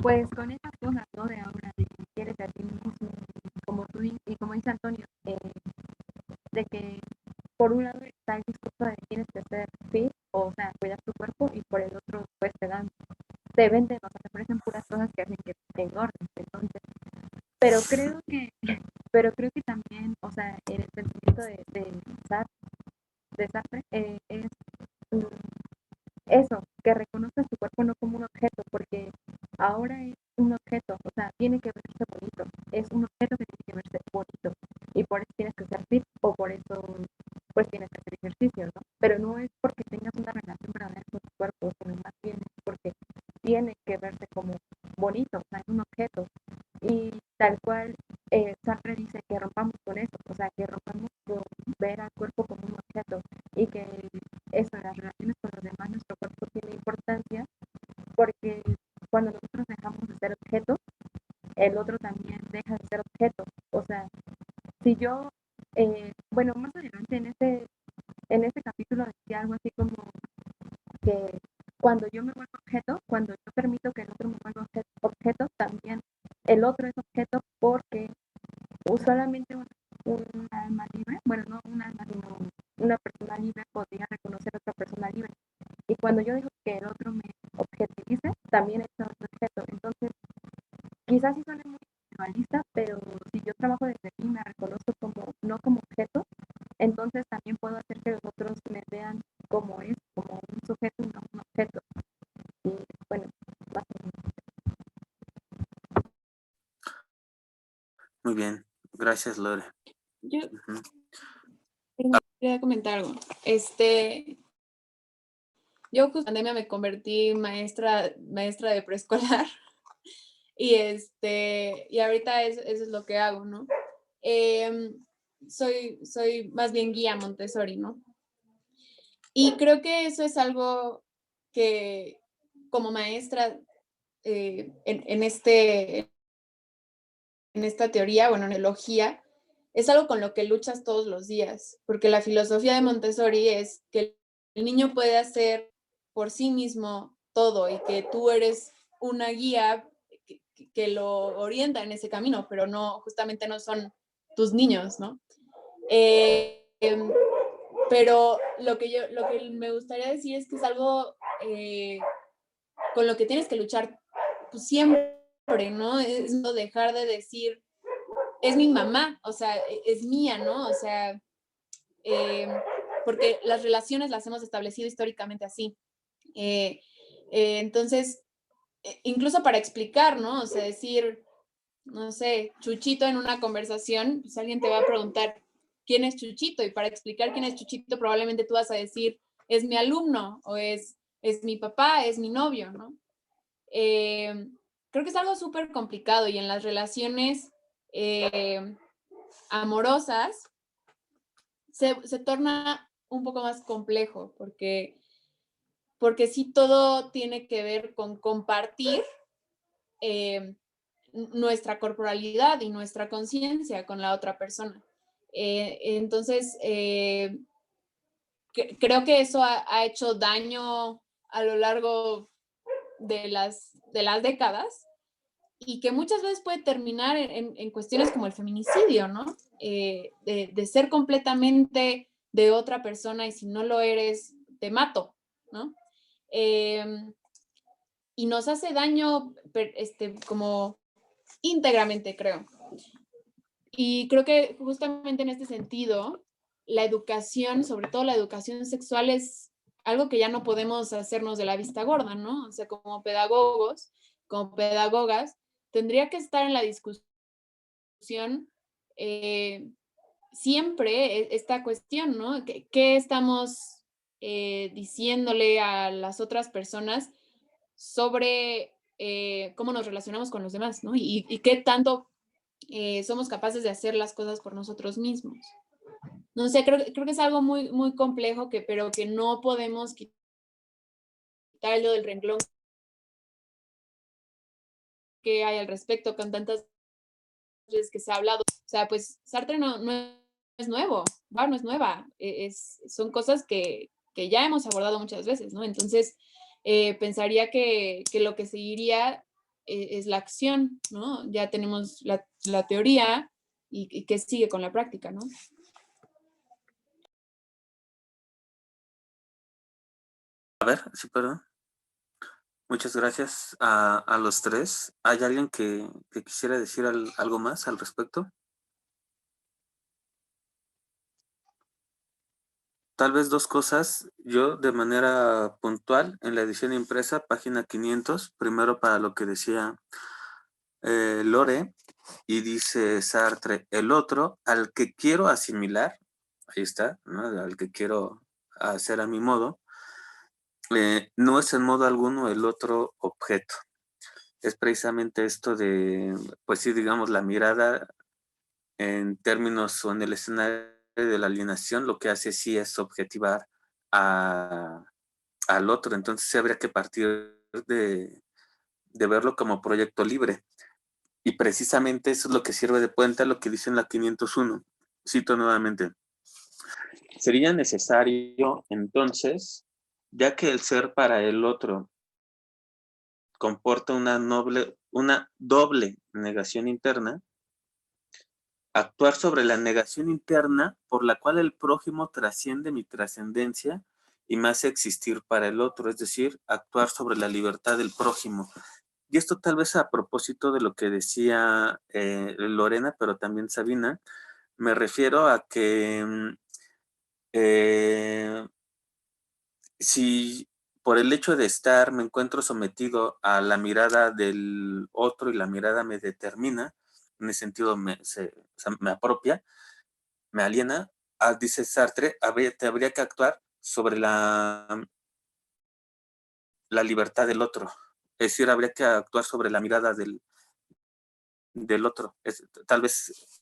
pues, con esas cosas, ¿no? De ahora, de que quieres a ti mismo, como tú y como dice Antonio, de que por un lado está el discurso de que tienes que ser fit, o sea, cuidar tu cuerpo, y por el otro, pues, te venden, o sea, te ofrecen puras cosas que hacen que te engordes, entonces, pero creo que, pero creo que también, o sea, en el pensamiento de Sartre, es mm, eso, que reconozcas tu cuerpo no como un objeto, porque ahora es un objeto, o sea, tiene que verse bonito, es un objeto que tiene que verse bonito, y por eso tienes que ser fit, o por eso, pues tienes que hacer ejercicio, ¿no? Pero no es porque tengas una relación verdadera con tu cuerpo, sino más bien es porque tiene que verse como bonito, o sea, es un objeto, y tal cual Sartre dice que rompamos con eso, o sea, que rompamos con ver al cuerpo como un objeto, y que eso, en las relaciones con los demás, nuestro cuerpo tiene importancia, porque cuando nosotros dejamos de ser objeto, el otro también deja de ser objeto. O sea, si yo, bueno, más adelante en este capítulo decía algo así como que cuando yo me vuelvo objeto, cuando yo permito que el otro me vuelva objeto, también el otro es objeto, porque solamente un alma libre, bueno, no un alma, sino una persona libre podría reconocer a otra persona libre. Y cuando yo digo que el otro me objetivice, también es un objeto. Entonces, quizás sí suene muy individualista, pero si yo trabajo desde aquí y me reconozco como, no como objeto, entonces también puedo hacer que los otros me vean como es, como un sujeto y no un objeto. Y bueno, más o menos. Muy bien. Gracias, Lore. Yo Ujú. quería comentar algo. Yo justo en pandemia me convertí maestra de preescolar y ahorita eso es lo que hago, ¿no? Soy más bien guía Montessori, ¿no? Y creo que eso es algo que como maestra en esta teoría, bueno, en ecología, es algo con lo que luchas todos los días, porque la filosofía de Montessori es que el niño puede hacer por sí mismo todo y que tú eres una guía que lo orienta en ese camino, pero no, justamente no son tus niños, ¿no? Pero lo que me gustaría decir es que es algo con lo que tienes que luchar pues, siempre, ¿no? Es no dejar de decir, es mi mamá, o sea, es mía, ¿no? O sea, porque las relaciones las hemos establecido históricamente así. Entonces, incluso para explicar, ¿no? O sea, decir, no sé, Chuchito en una conversación, pues alguien te va a preguntar, ¿quién es Chuchito? Y para explicar quién es Chuchito, probablemente tú vas a decir, es mi alumno, o es mi papá, es mi novio, ¿no? Creo que es algo súper complicado y en las relaciones amorosas se torna un poco más complejo porque sí todo tiene que ver con compartir nuestra corporalidad y nuestra conciencia con la otra persona. Entonces, creo que eso ha hecho daño a lo largo de las décadas y que muchas veces puede terminar en cuestiones como el feminicidio, ¿no? De ser completamente de otra persona y si no lo eres, te mato, ¿no? Y nos hace daño como íntegramente, creo. Y creo que justamente en este sentido, la educación, sobre todo la educación sexual, es algo que ya no podemos hacernos de la vista gorda, ¿no? O sea, como pedagogos, como pedagogas, tendría que estar en la discusión siempre esta cuestión, ¿no? ¿Qué estamos diciéndole a las otras personas sobre cómo nos relacionamos con los demás, ¿no? Y qué tanto somos capaces de hacer las cosas por nosotros mismos. No sé, creo que es algo muy, muy complejo, pero que no podemos quitarlo del renglón que hay al respecto con tantas veces que se ha hablado. O sea, pues Sartre no es nuevo, Bar no es nueva, son cosas que ya hemos abordado muchas veces, ¿no? Entonces, pensaría que lo que seguiría es la acción, ¿no? Ya tenemos la teoría y qué sigue con la práctica, ¿no? A ver, sí, perdón. Muchas gracias a los tres. ¿Hay alguien que quisiera decir algo más al respecto? Tal vez dos cosas. Yo de manera puntual, en la edición impresa, página 500, primero para lo que decía Lore, y dice Sartre, el otro al que quiero asimilar, ahí está, ¿no? Al que quiero hacer a mi modo, no es en modo alguno el otro objeto. Es precisamente esto de, pues sí, digamos, la mirada en términos o en el escenario de la alienación, lo que hace sí es objetivar al otro. Entonces sí habría que partir de verlo como proyecto libre. Y precisamente eso es lo que sirve de puente a lo que dice en la 501. Cito nuevamente. Sería necesario, entonces, ya que el ser para el otro comporta una doble negación interna, actuar sobre la negación interna por la cual el prójimo trasciende mi trascendencia y me hace existir para el otro, es decir, actuar sobre la libertad del prójimo. Y esto tal vez a propósito de lo que decía Lorena, pero también Sabina, me refiero a que si por el hecho de estar me encuentro sometido a la mirada del otro y la mirada me determina, en ese sentido me apropia, me aliena, dice Sartre, te habría que actuar sobre la libertad del otro. Es decir, habría que actuar sobre la mirada del otro. Tal vez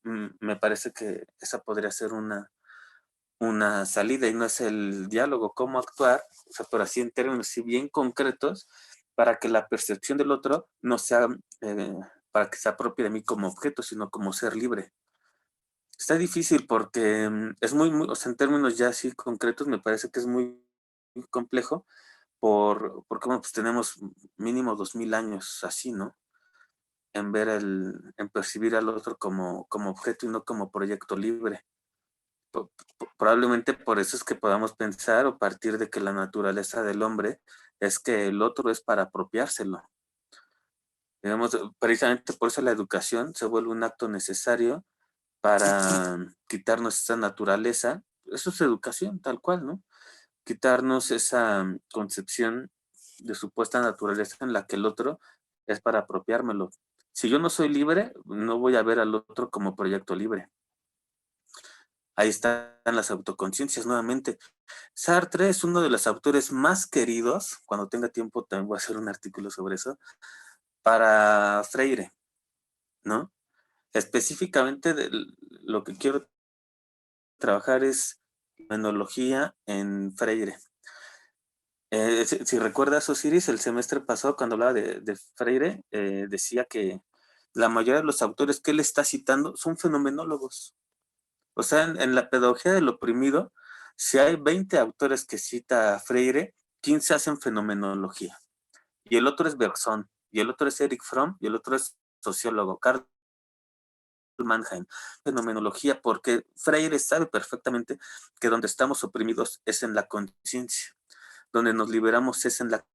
me parece que esa podría ser una salida y no es el diálogo, cómo actuar, o sea, pero así en términos así bien concretos, para que la percepción del otro no sea, para que se apropie de mí como objeto, sino como ser libre. Está difícil porque es muy, o sea, en términos ya así concretos, me parece que es muy complejo porque bueno, pues tenemos mínimo 2000 años así, ¿no? En ver en percibir al otro como objeto y no como proyecto libre. Probablemente por eso es que podamos pensar o partir de que la naturaleza del hombre es que el otro es para apropiárselo. Digamos, precisamente por eso la educación se vuelve un acto necesario para quitarnos esa naturaleza. Eso es educación, tal cual, ¿no? Quitarnos esa concepción de supuesta naturaleza en la que el otro es para apropiármelo. Si yo no soy libre, no voy a ver al otro como proyecto libre. Ahí están las autoconciencias nuevamente. Sartre es uno de los autores más queridos, cuando tenga tiempo también voy a hacer un artículo sobre eso, para Freire, ¿no? Específicamente lo que quiero trabajar es fenomenología en Freire. Si recuerdas, Osiris, el semestre pasado cuando hablaba de Freire, decía que la mayoría de los autores que él está citando son fenomenólogos. O sea, en la pedagogía del oprimido, si hay 20 autores que cita Freire, 15 hacen fenomenología. Y el otro es Bergson, y el otro es Erich Fromm, y el otro es sociólogo, Karl Mannheim. Fenomenología, porque Freire sabe perfectamente que donde estamos oprimidos es en la conciencia. Donde nos liberamos es en la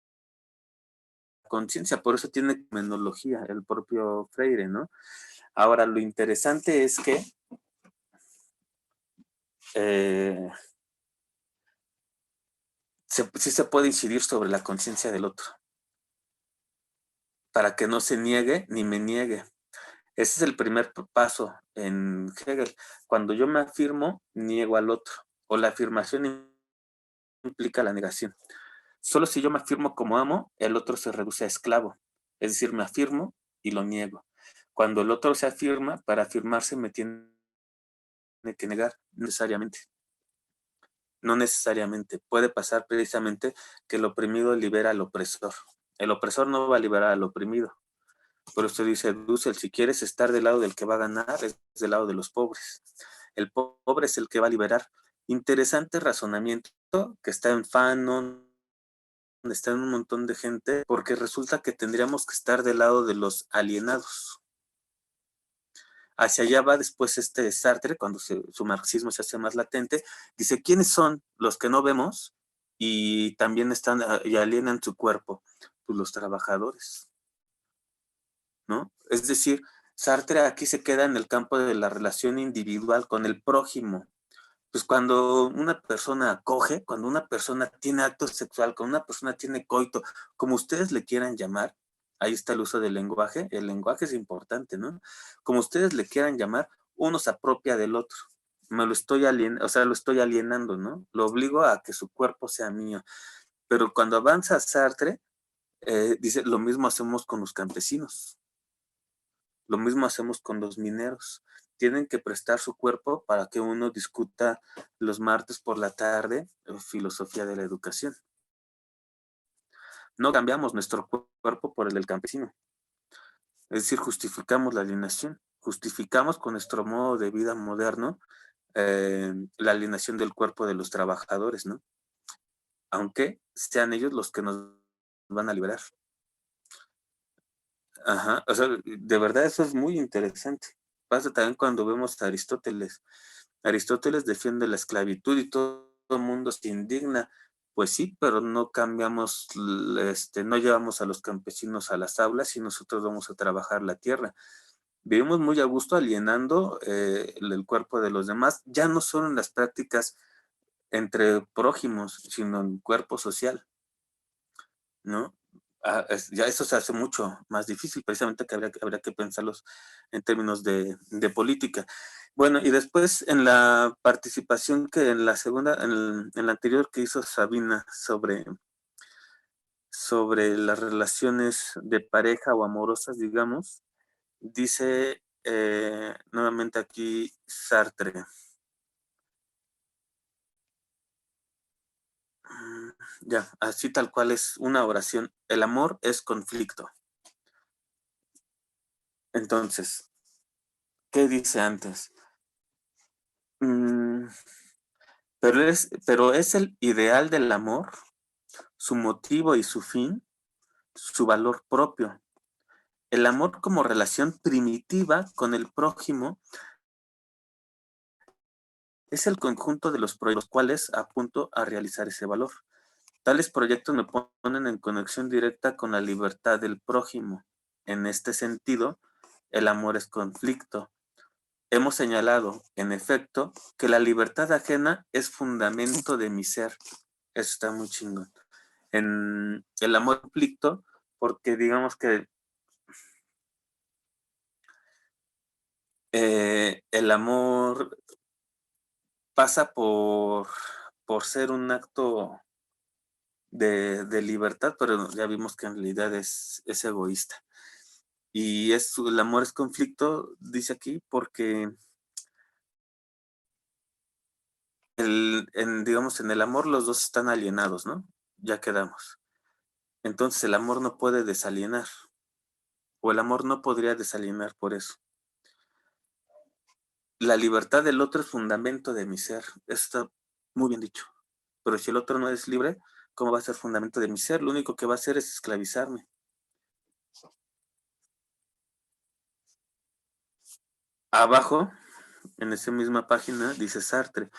conciencia. Por eso tiene fenomenología el propio Freire, ¿no? Ahora, lo interesante es que sí se puede incidir sobre la conciencia del otro, para que no se niegue ni me niegue. Ese es el primer paso en Hegel. Cuando yo me afirmo, niego al otro, o la afirmación implica la negación. Solo si yo me afirmo como amo, el otro se reduce a esclavo. Es decir, me afirmo y lo niego. Cuando el otro se afirma, para afirmarse me tiene que negar necesariamente. No necesariamente. Puede pasar precisamente que el oprimido libera al opresor. El opresor no va a liberar al oprimido. Por eso dice Dussel, si quieres estar del lado del que va a ganar, es del lado de los pobres. el pobre es el que va a liberar. Interesante razonamiento que está en Fanon, está en un montón de gente, porque resulta que tendríamos que estar del lado de los alienados. Hacia allá va después Sartre, cuando su marxismo se hace más latente, dice, ¿quiénes son los que no vemos y también están y alienan su cuerpo? Pues los trabajadores, ¿no? Es decir, Sartre aquí se queda en el campo de la relación individual con el prójimo. Pues cuando una persona acoge, cuando una persona tiene acto sexual, cuando una persona tiene coito, como ustedes le quieran llamar, ahí está el uso del lenguaje, el lenguaje es importante, ¿no? Como ustedes le quieran llamar, uno se apropia del otro. Me lo estoy alienando, o sea, lo estoy alienando, ¿no? Lo obligo a que su cuerpo sea mío. Pero cuando avanza Sartre, dice, lo mismo hacemos con los campesinos. Lo mismo hacemos con los mineros. Tienen que prestar su cuerpo para que uno discuta los martes por la tarde filosofía de la educación. No cambiamos nuestro cuerpo por el del campesino. Es decir, justificamos la alienación. Justificamos con nuestro modo de vida moderno la alienación del cuerpo de los trabajadores, ¿no? Aunque sean ellos los que nos van a liberar. Ajá, o sea, de verdad eso es muy interesante. Pasa también cuando vemos a Aristóteles. Aristóteles defiende la esclavitud y todo el mundo se indigna. Pues sí, pero no cambiamos, no llevamos a los campesinos a las aulas y nosotros vamos a trabajar la tierra. Vivimos muy a gusto alienando el cuerpo de los demás, ya no solo en las prácticas entre prójimos, sino en cuerpo social, ¿no? Ya eso se hace mucho más difícil, precisamente que habría que pensarlos en términos de política. Bueno, y después en la participación que en la segunda, en la anterior que hizo Sabina sobre las relaciones de pareja o amorosas, digamos, dice nuevamente aquí Sartre. Ya, así tal cual es una oración. El amor es conflicto. Entonces, ¿qué dice antes? Pero es el ideal del amor, su motivo y su fin, su valor propio. El amor como relación primitiva con el prójimo es el conjunto de los proyectos cuales apunto a realizar ese valor. Tales proyectos me ponen en conexión directa con la libertad del prójimo. En este sentido, el amor es conflicto. Hemos señalado, en efecto, que la libertad ajena es fundamento de mi ser. Eso está muy chingón. En el amor conflicto, porque digamos que el amor pasa por ser un acto de libertad, pero ya vimos que en realidad es egoísta. Y el amor es conflicto, dice aquí, porque digamos, en el amor los dos están alienados, ¿no? Ya quedamos. Entonces el amor no puede desalienar, o el amor no podría desalienar por eso. La libertad del otro es fundamento de mi ser. Eso está muy bien dicho. Pero si el otro no es libre, ¿cómo va a ser fundamento de mi ser? Lo único que va a hacer es esclavizarme. Abajo, en esa misma página, dice Sartre,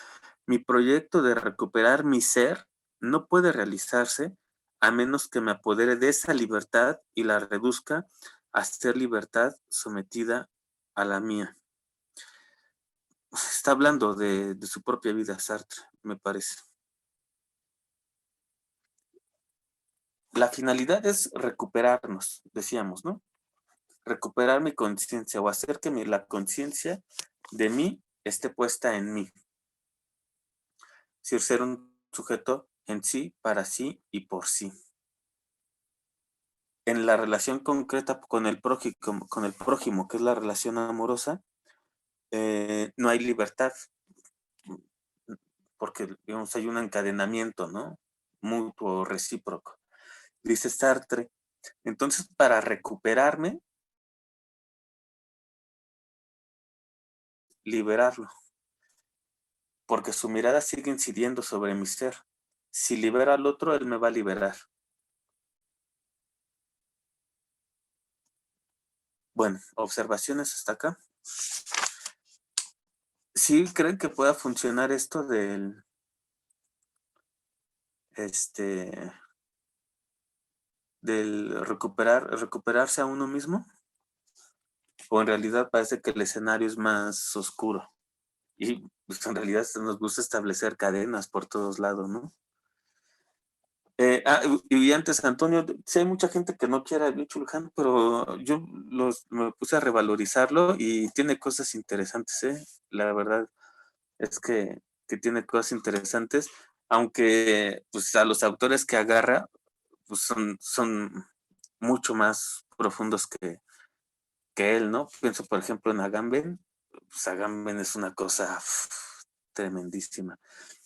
mi proyecto de recuperar mi ser no puede realizarse a menos que me apodere de esa libertad y la reduzca a ser libertad sometida a la mía. Está hablando de su propia vida, Sartre, me parece. La finalidad es recuperarnos, decíamos, ¿no? Recuperar mi conciencia o hacer que la conciencia de mí esté puesta en mí. Es decir, ser un sujeto en sí, para sí y por sí. En la relación concreta con el prójimo, que es la relación amorosa, no hay libertad, porque digamos, hay un encadenamiento, ¿no? Mutuo, recíproco. Dice Sartre, entonces para recuperarme, liberarlo. porque su mirada sigue incidiendo sobre mi ser. Si libero al otro, él me va a liberar. Bueno, observaciones hasta acá. ¿Sí creen que pueda funcionar esto del recuperarse a uno mismo? ¿O en realidad parece que el escenario es más oscuro? Y pues, en realidad nos gusta establecer cadenas por todos lados, ¿no? Y antes, Antonio, sí hay mucha gente que no quiere a Bicho Luján, pero yo me puse a revalorizarlo y tiene cosas interesantes, ¿eh? La verdad es que tiene cosas interesantes, aunque pues a los autores que agarra pues son mucho más profundos que él, ¿no? Pienso, por ejemplo, en Agamben. Pues Agamben es una cosa tremendísima.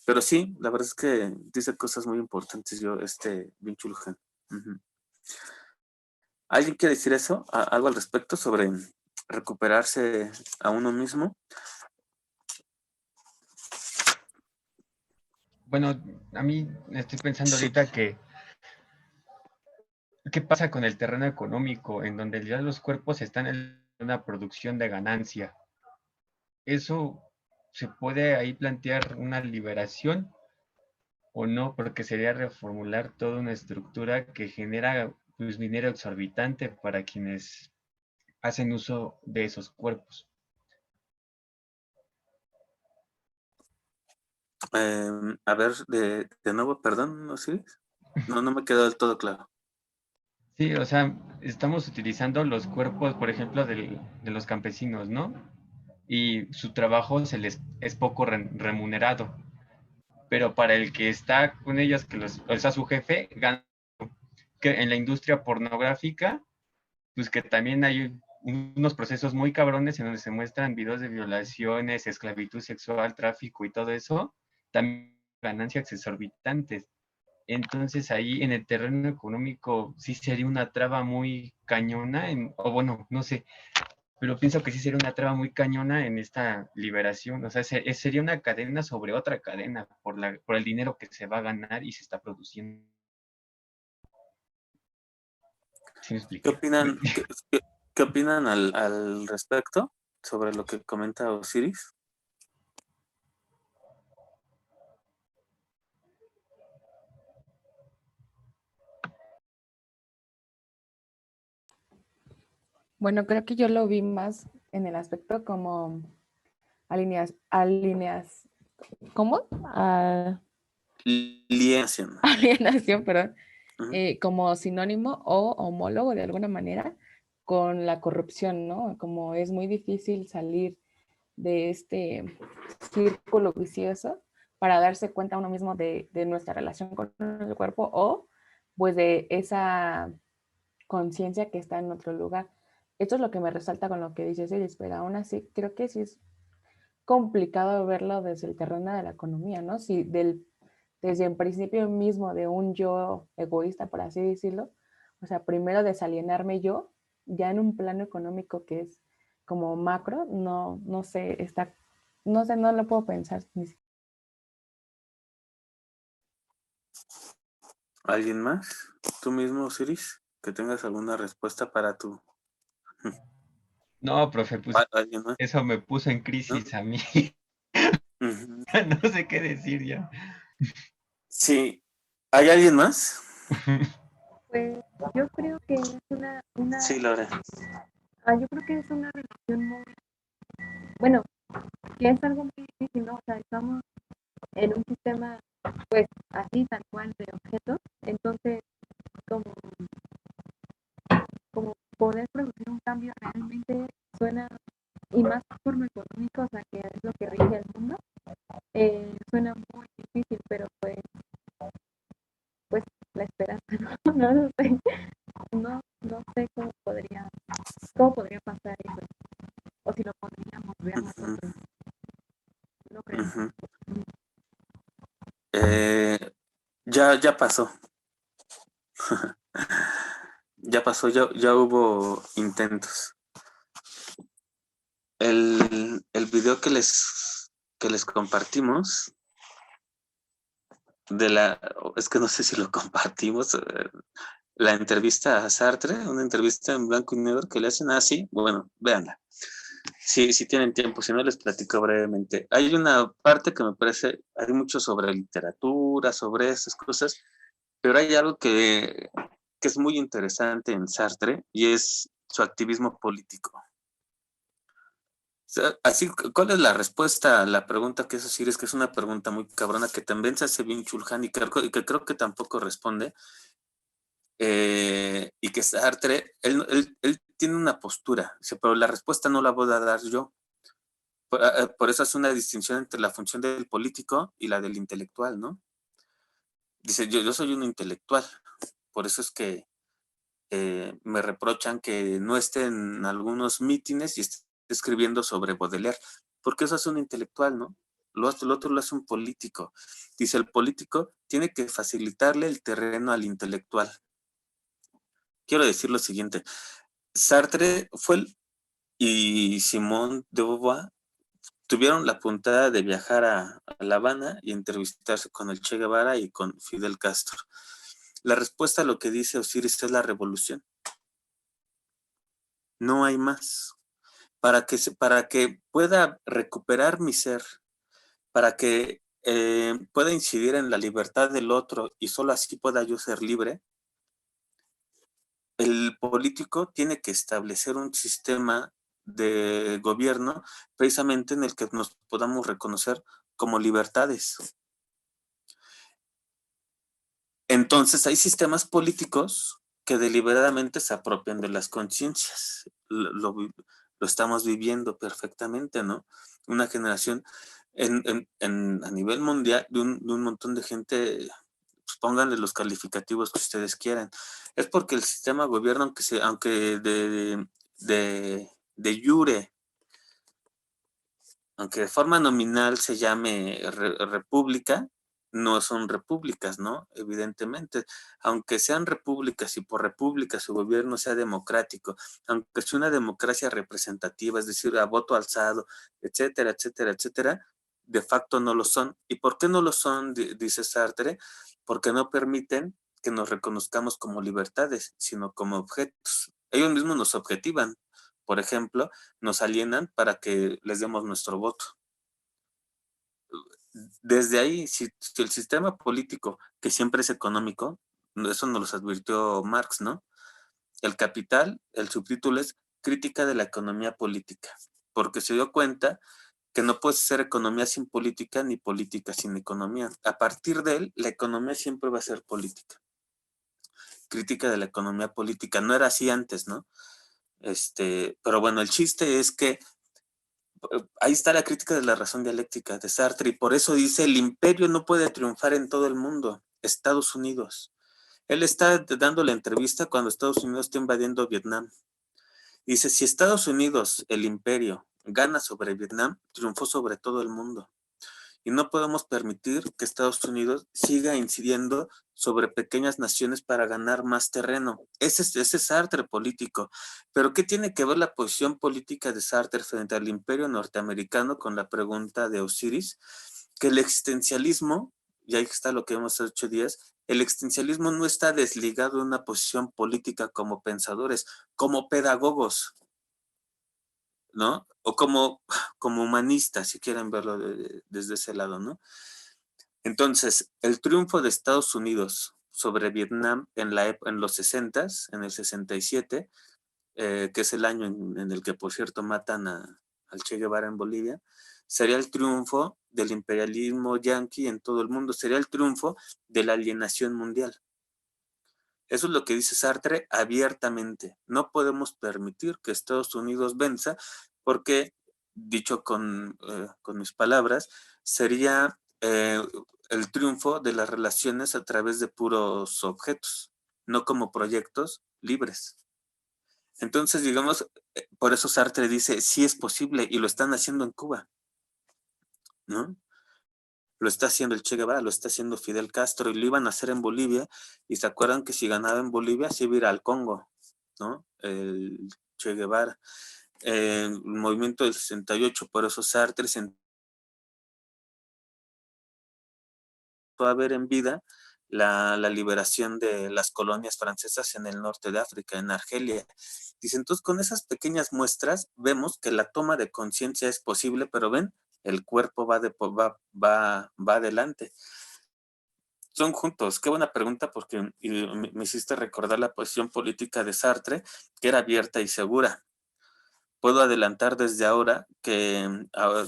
Pero sí, la verdad es que dice cosas muy importantes Byung-Chul Han. Uh-huh. ¿Alguien quiere decir eso? ¿Algo al respecto sobre recuperarse a uno mismo? Bueno, a mí estoy pensando Sí. ahorita que ¿qué pasa con el terreno económico en donde ya los cuerpos están en una producción de ganancia? ¿Eso se puede ahí plantear una liberación o no? Porque sería reformular toda una estructura que genera pues, dinero exorbitante para quienes hacen uso de esos cuerpos. A ver, de nuevo, perdón, ¿no? ¿Sí? No me quedó del todo claro. Sí, o sea, estamos utilizando los cuerpos, por ejemplo, de los campesinos, ¿no? Y su trabajo es poco remunerado. Pero para el que está con ellos, o sea, su jefe, gana que en la industria pornográfica, pues que también hay unos procesos muy cabrones en donde se muestran videos de violaciones, esclavitud sexual, tráfico y todo eso, también ganancias exorbitantes. Entonces ahí en el terreno económico sí sería una traba muy cañona, o bueno, no sé, pero pienso que sí sería una traba muy cañona en esta liberación. O sea, sería una cadena sobre otra cadena por el dinero que se va a ganar y se está produciendo. ¿Sí me ¿Qué expliqué? opinan, qué opinan al respecto sobre lo que comenta Osiris? Bueno, creo que yo lo vi más en el aspecto como alineas, ¿cómo? Alienación. Alienación, perdón, Uh-huh. como sinónimo o homólogo de alguna manera con la corrupción, ¿no? Como es muy difícil salir de este círculo vicioso para darse cuenta uno mismo de nuestra relación con el cuerpo o pues de esa conciencia que está en otro lugar. Esto es lo que me resalta con lo que dice Iris, pero aún así creo que sí es complicado verlo desde el terreno de la economía, ¿no? Si desde el principio mismo de un yo egoísta, por así decirlo, o sea, primero desalienarme yo, ya en un plano económico que es como macro, no sé, no lo puedo pensar. ¿Alguien más? ¿Tú mismo, Osiris? ¿Que tengas alguna respuesta para tu... No, profe, pues ¿Alguien más? eso me puso en ¿No? crisis a mí. Uh-huh. No sé qué decir ya. Sí. ¿Hay alguien más? Pues yo creo que es Sí, Lore. yo creo que es una relación muy, bueno, que es algo muy difícil, ¿no? O sea, estamos en un sistema, pues, así, tal cual, de objetos, entonces, como, como poder producir un cambio realmente suena, y más por lo económico, o sea, que es lo que rige el mundo, suena muy difícil, pero pues la esperanza, ¿no? No lo sé, no sé cómo podría pasar eso, o si lo podríamos ver Uh-huh. nosotros, no creo. Uh-huh. Ya pasó. Ya pasó, ya hubo intentos. El video que les que les compartimos es que no sé si lo compartimos, la entrevista a Sartre, una entrevista en blanco y negro que le hacen así, bueno, véanla. Si tienen tiempo, si no les platico brevemente. Hay una parte que me parece, hay mucho sobre literatura, sobre esas cosas, pero hay algo que es muy interesante en Sartre y es su activismo político. O sea, así, ¿cuál es la respuesta a la pregunta que es Osiris? Que es una pregunta muy cabrona que también se hace bien Chulhan y que creo que tampoco responde. Y que Sartre, él tiene una postura, pero la respuesta no la voy a dar yo. Por eso hace una distinción entre la función del político y la del intelectual, ¿no? Dice, yo soy un intelectual, por eso es que me reprochan que no esté en algunos mítines y esté escribiendo sobre Baudelaire, porque eso es un intelectual, ¿no? Lo otro lo hace un político. Dice, el político tiene que facilitarle el terreno al intelectual. Quiero decir lo siguiente, Sartre y Simone de Beauvoir tuvieron la puntada de viajar a La Habana y entrevistarse con el Che Guevara y con Fidel Castro. La respuesta a lo que dice Osiris es la revolución. No hay más. Para que pueda recuperar mi ser, para que pueda incidir en la libertad del otro y solo así pueda yo ser libre, el político tiene que establecer un sistema de gobierno precisamente en el que nos podamos reconocer como libertades. Entonces hay sistemas políticos que deliberadamente se apropian de las conciencias. Lo estamos viviendo perfectamente, ¿no? Una generación a nivel mundial de un montón de gente, pues pónganle los calificativos que ustedes quieran. Es porque el sistema gobierno, aunque de jure, aunque de forma nominal se llame república, no son repúblicas, ¿no? Evidentemente, aunque sean repúblicas y por república su gobierno sea democrático, aunque sea una democracia representativa, es decir, a voto alzado, etcétera, etcétera, etcétera, de facto no lo son. ¿Y por qué no lo son? Dice Sartre, porque no permiten que nos reconozcamos como libertades, sino como objetos. Ellos mismos nos objetivan. Por ejemplo, nos alienan para que les demos nuestro voto. Desde ahí, si el sistema político, que siempre es económico, eso nos los advirtió Marx, ¿no? El Capital, el subtítulo es Crítica de la economía política, porque se dio cuenta que no puedes hacer economía sin política, ni política sin economía. A partir de él, la economía siempre va a ser política. Crítica de la economía política. No era así antes, ¿no? Pero bueno, el chiste es que ahí está la crítica de la razón dialéctica de Sartre, y por eso dice, el imperio no puede triunfar en todo el mundo, Estados Unidos. Él está dando la entrevista cuando Estados Unidos está invadiendo Vietnam. Dice, si Estados Unidos, el imperio, gana sobre Vietnam, triunfó sobre todo el mundo. Y no podemos permitir que Estados Unidos siga incidiendo sobre pequeñas naciones para ganar más terreno. Ese es Sartre político. Pero ¿qué tiene que ver la posición política de Sartre frente al imperio norteamericano con la pregunta de Osiris? Que el existencialismo, y ahí está lo que hemos hecho 8 días, el existencialismo no está desligado de una posición política como pensadores, como pedagogos, ¿no? O como humanistas, si quieren verlo desde ese lado, ¿no? Entonces, el triunfo de Estados Unidos sobre Vietnam en los 60s, en el 67, que es el año en el que, por cierto, matan al Che Guevara en Bolivia, sería el triunfo del imperialismo yanqui en todo el mundo, sería el triunfo de la alienación mundial. Eso es lo que dice Sartre abiertamente. No podemos permitir que Estados Unidos venza porque, dicho con mis palabras, sería el triunfo de las relaciones a través de puros objetos, no como proyectos libres. Entonces, digamos, por eso Sartre dice, sí es posible y lo están haciendo en Cuba, ¿no? Lo está haciendo el Che Guevara, lo está haciendo Fidel Castro y lo iban a hacer en Bolivia y se acuerdan que si ganaba en Bolivia se iba a ir al Congo, ¿no? El Che Guevara. El movimiento del 68, por eso Sartre se resultó haber en vida la liberación de las colonias francesas en el norte de África, en Argelia. Dice, entonces con esas pequeñas muestras vemos que la toma de conciencia es posible, pero ven, el cuerpo va adelante. Son juntos. Qué buena pregunta, porque me hiciste recordar la posición política de Sartre, que era abierta y segura. Puedo adelantar desde ahora que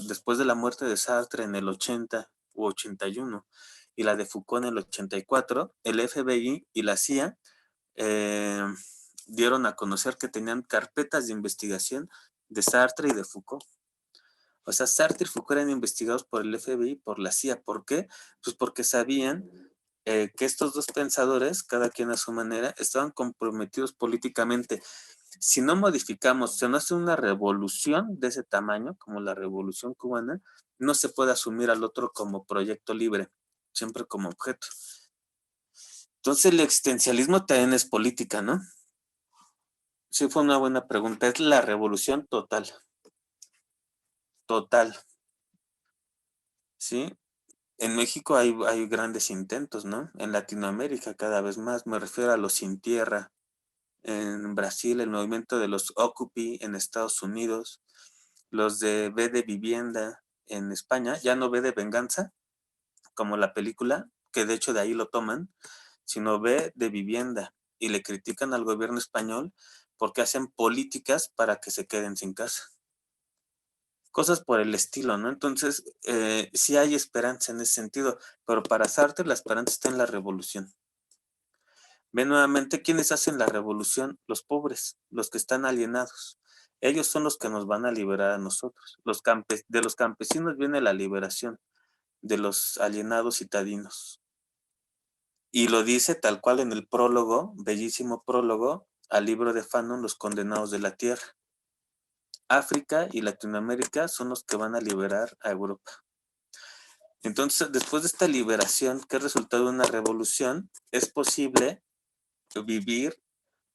después de la muerte de Sartre en el 80 u 81 y la de Foucault en el 84, el FBI y la CIA dieron a conocer que tenían carpetas de investigación de Sartre y de Foucault. O sea, Sartre y Foucault eran investigados por el FBI y por la CIA. ¿Por qué? Pues porque sabían que estos dos pensadores, cada quien a su manera, estaban comprometidos políticamente. Si no modificamos, si no hace una revolución de ese tamaño, como la Revolución Cubana, no se puede asumir al otro como proyecto libre, siempre como objeto. Entonces el existencialismo también es política, ¿no? Sí, fue una buena pregunta. Es la revolución total. Total. ¿Sí? En México hay grandes intentos, ¿no? En Latinoamérica cada vez más, me refiero a los Sin Tierra, en Brasil el movimiento de los Occupy, en Estados Unidos, los de V de Vivienda en España, ya no V de Venganza, como la película, que de hecho de ahí lo toman, sino V de Vivienda, y le critican al gobierno español porque hacen políticas para que se queden sin casa. Cosas por el estilo, ¿no? Entonces, sí hay esperanza en ese sentido, pero para Sartre la esperanza está en la revolución. Ve nuevamente, ¿quiénes hacen la revolución? Los pobres, los que están alienados. Ellos son los que nos van a liberar a nosotros. De los campesinos viene la liberación, de los alienados citadinos. Y lo dice tal cual en el prólogo, bellísimo prólogo, al libro de Fanon, Los Condenados de la Tierra. África y Latinoamérica son los que van a liberar a Europa. Entonces, después de esta liberación, que es resultado de una revolución, es posible vivir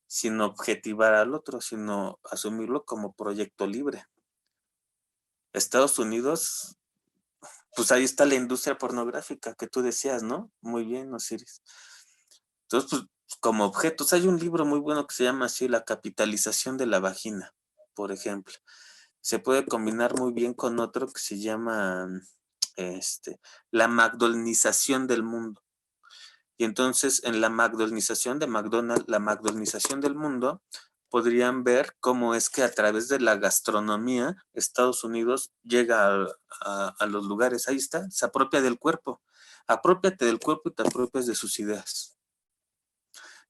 sin objetivar al otro, sino asumirlo como proyecto libre. Estados Unidos, pues ahí está la industria pornográfica que tú decías, ¿no? Muy bien, Osiris. Entonces, pues como objetos, hay un libro muy bueno que se llama así, La capitalización de la vagina, por ejemplo. Se puede combinar muy bien con otro que se llama la McDonaldización del mundo. Y entonces en la McDonaldización de McDonald's, la McDonaldización del mundo, podrían ver cómo es que a través de la gastronomía Estados Unidos llega a los lugares. Ahí está, se apropia del cuerpo. Apropiate del cuerpo y te apropias de sus ideas.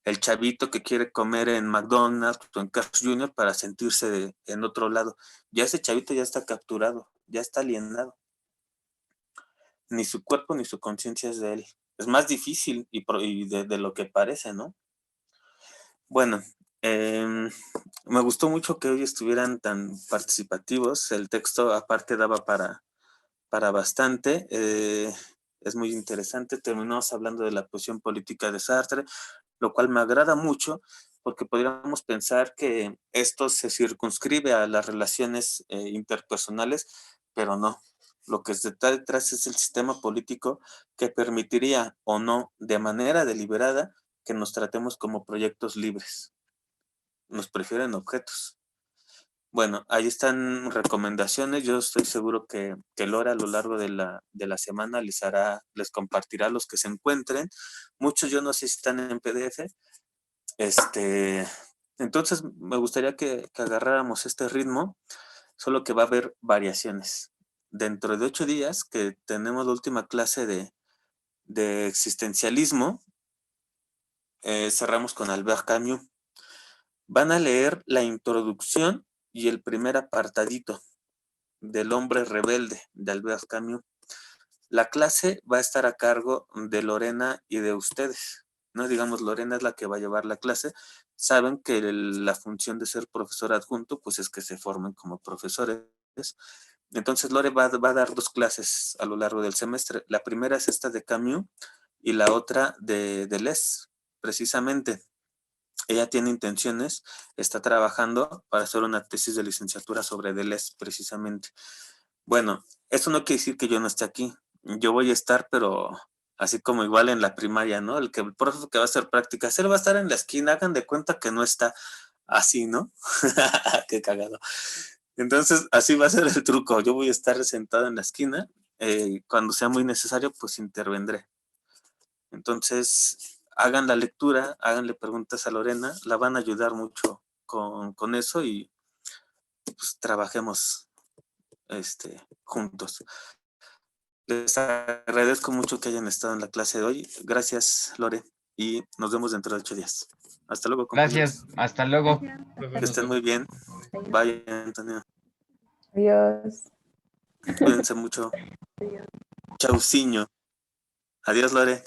El chavito que quiere comer en McDonald's o en Carl's Jr. para sentirse en otro lado. Ya ese chavito ya está capturado, ya está alienado. Ni su cuerpo ni su conciencia es de él. Es más difícil y de lo que parece, ¿no? Bueno, me gustó mucho que hoy estuvieran tan participativos. El texto aparte daba para bastante. Es muy interesante. Terminamos hablando de la posición política de Sartre, lo cual me agrada mucho porque podríamos pensar que esto se circunscribe a las relaciones interpersonales, pero no. Lo que está detrás es el sistema político que permitiría o no, de manera deliberada, que nos tratemos como proyectos libres. Nos prefieren objetos. Bueno, ahí están recomendaciones. Yo estoy seguro que Lora a lo largo de la semana les compartirá los que se encuentren. Muchos yo no sé si están en PDF. Entonces me gustaría que agarráramos este ritmo, solo que va a haber variaciones. Dentro de 8 días que tenemos la última clase de existencialismo, cerramos con Albert Camus. Van a leer la introducción y el primer apartadito del Hombre Rebelde de Albert Camus. La clase va a estar a cargo de Lorena y de ustedes, ¿no? Digamos, Lorena es la que va a llevar la clase. Saben que la función de ser profesor adjunto, pues es que se formen como profesores. Entonces, Lore va a dar 2 clases a lo largo del semestre. La primera es esta de Camus y la otra de Deleuze, precisamente. Ella tiene intenciones, está trabajando para hacer una tesis de licenciatura sobre Deleuze, precisamente. Bueno, eso no quiere decir que yo no esté aquí. Yo voy a estar, pero Así como igual en la primaria, ¿no? El profe que va a hacer prácticas, él va a estar en la esquina, hagan de cuenta que no está así, ¿no? Qué cagado. Entonces, así va a ser el truco. Yo voy a estar sentado en la esquina. Cuando sea muy necesario, pues intervendré. Entonces, hagan la lectura, háganle preguntas a Lorena, la van a ayudar mucho con eso y pues trabajemos juntos. Les agradezco mucho que hayan estado en la clase de hoy. Gracias, Lore, y nos vemos dentro de 8 días. Hasta luego, compañeros. Gracias, hasta luego. Gracias. Que estén muy bien. Bye, Antonio. Adiós. Cuídense mucho. Adiós. Chauciño. Adiós, Lore.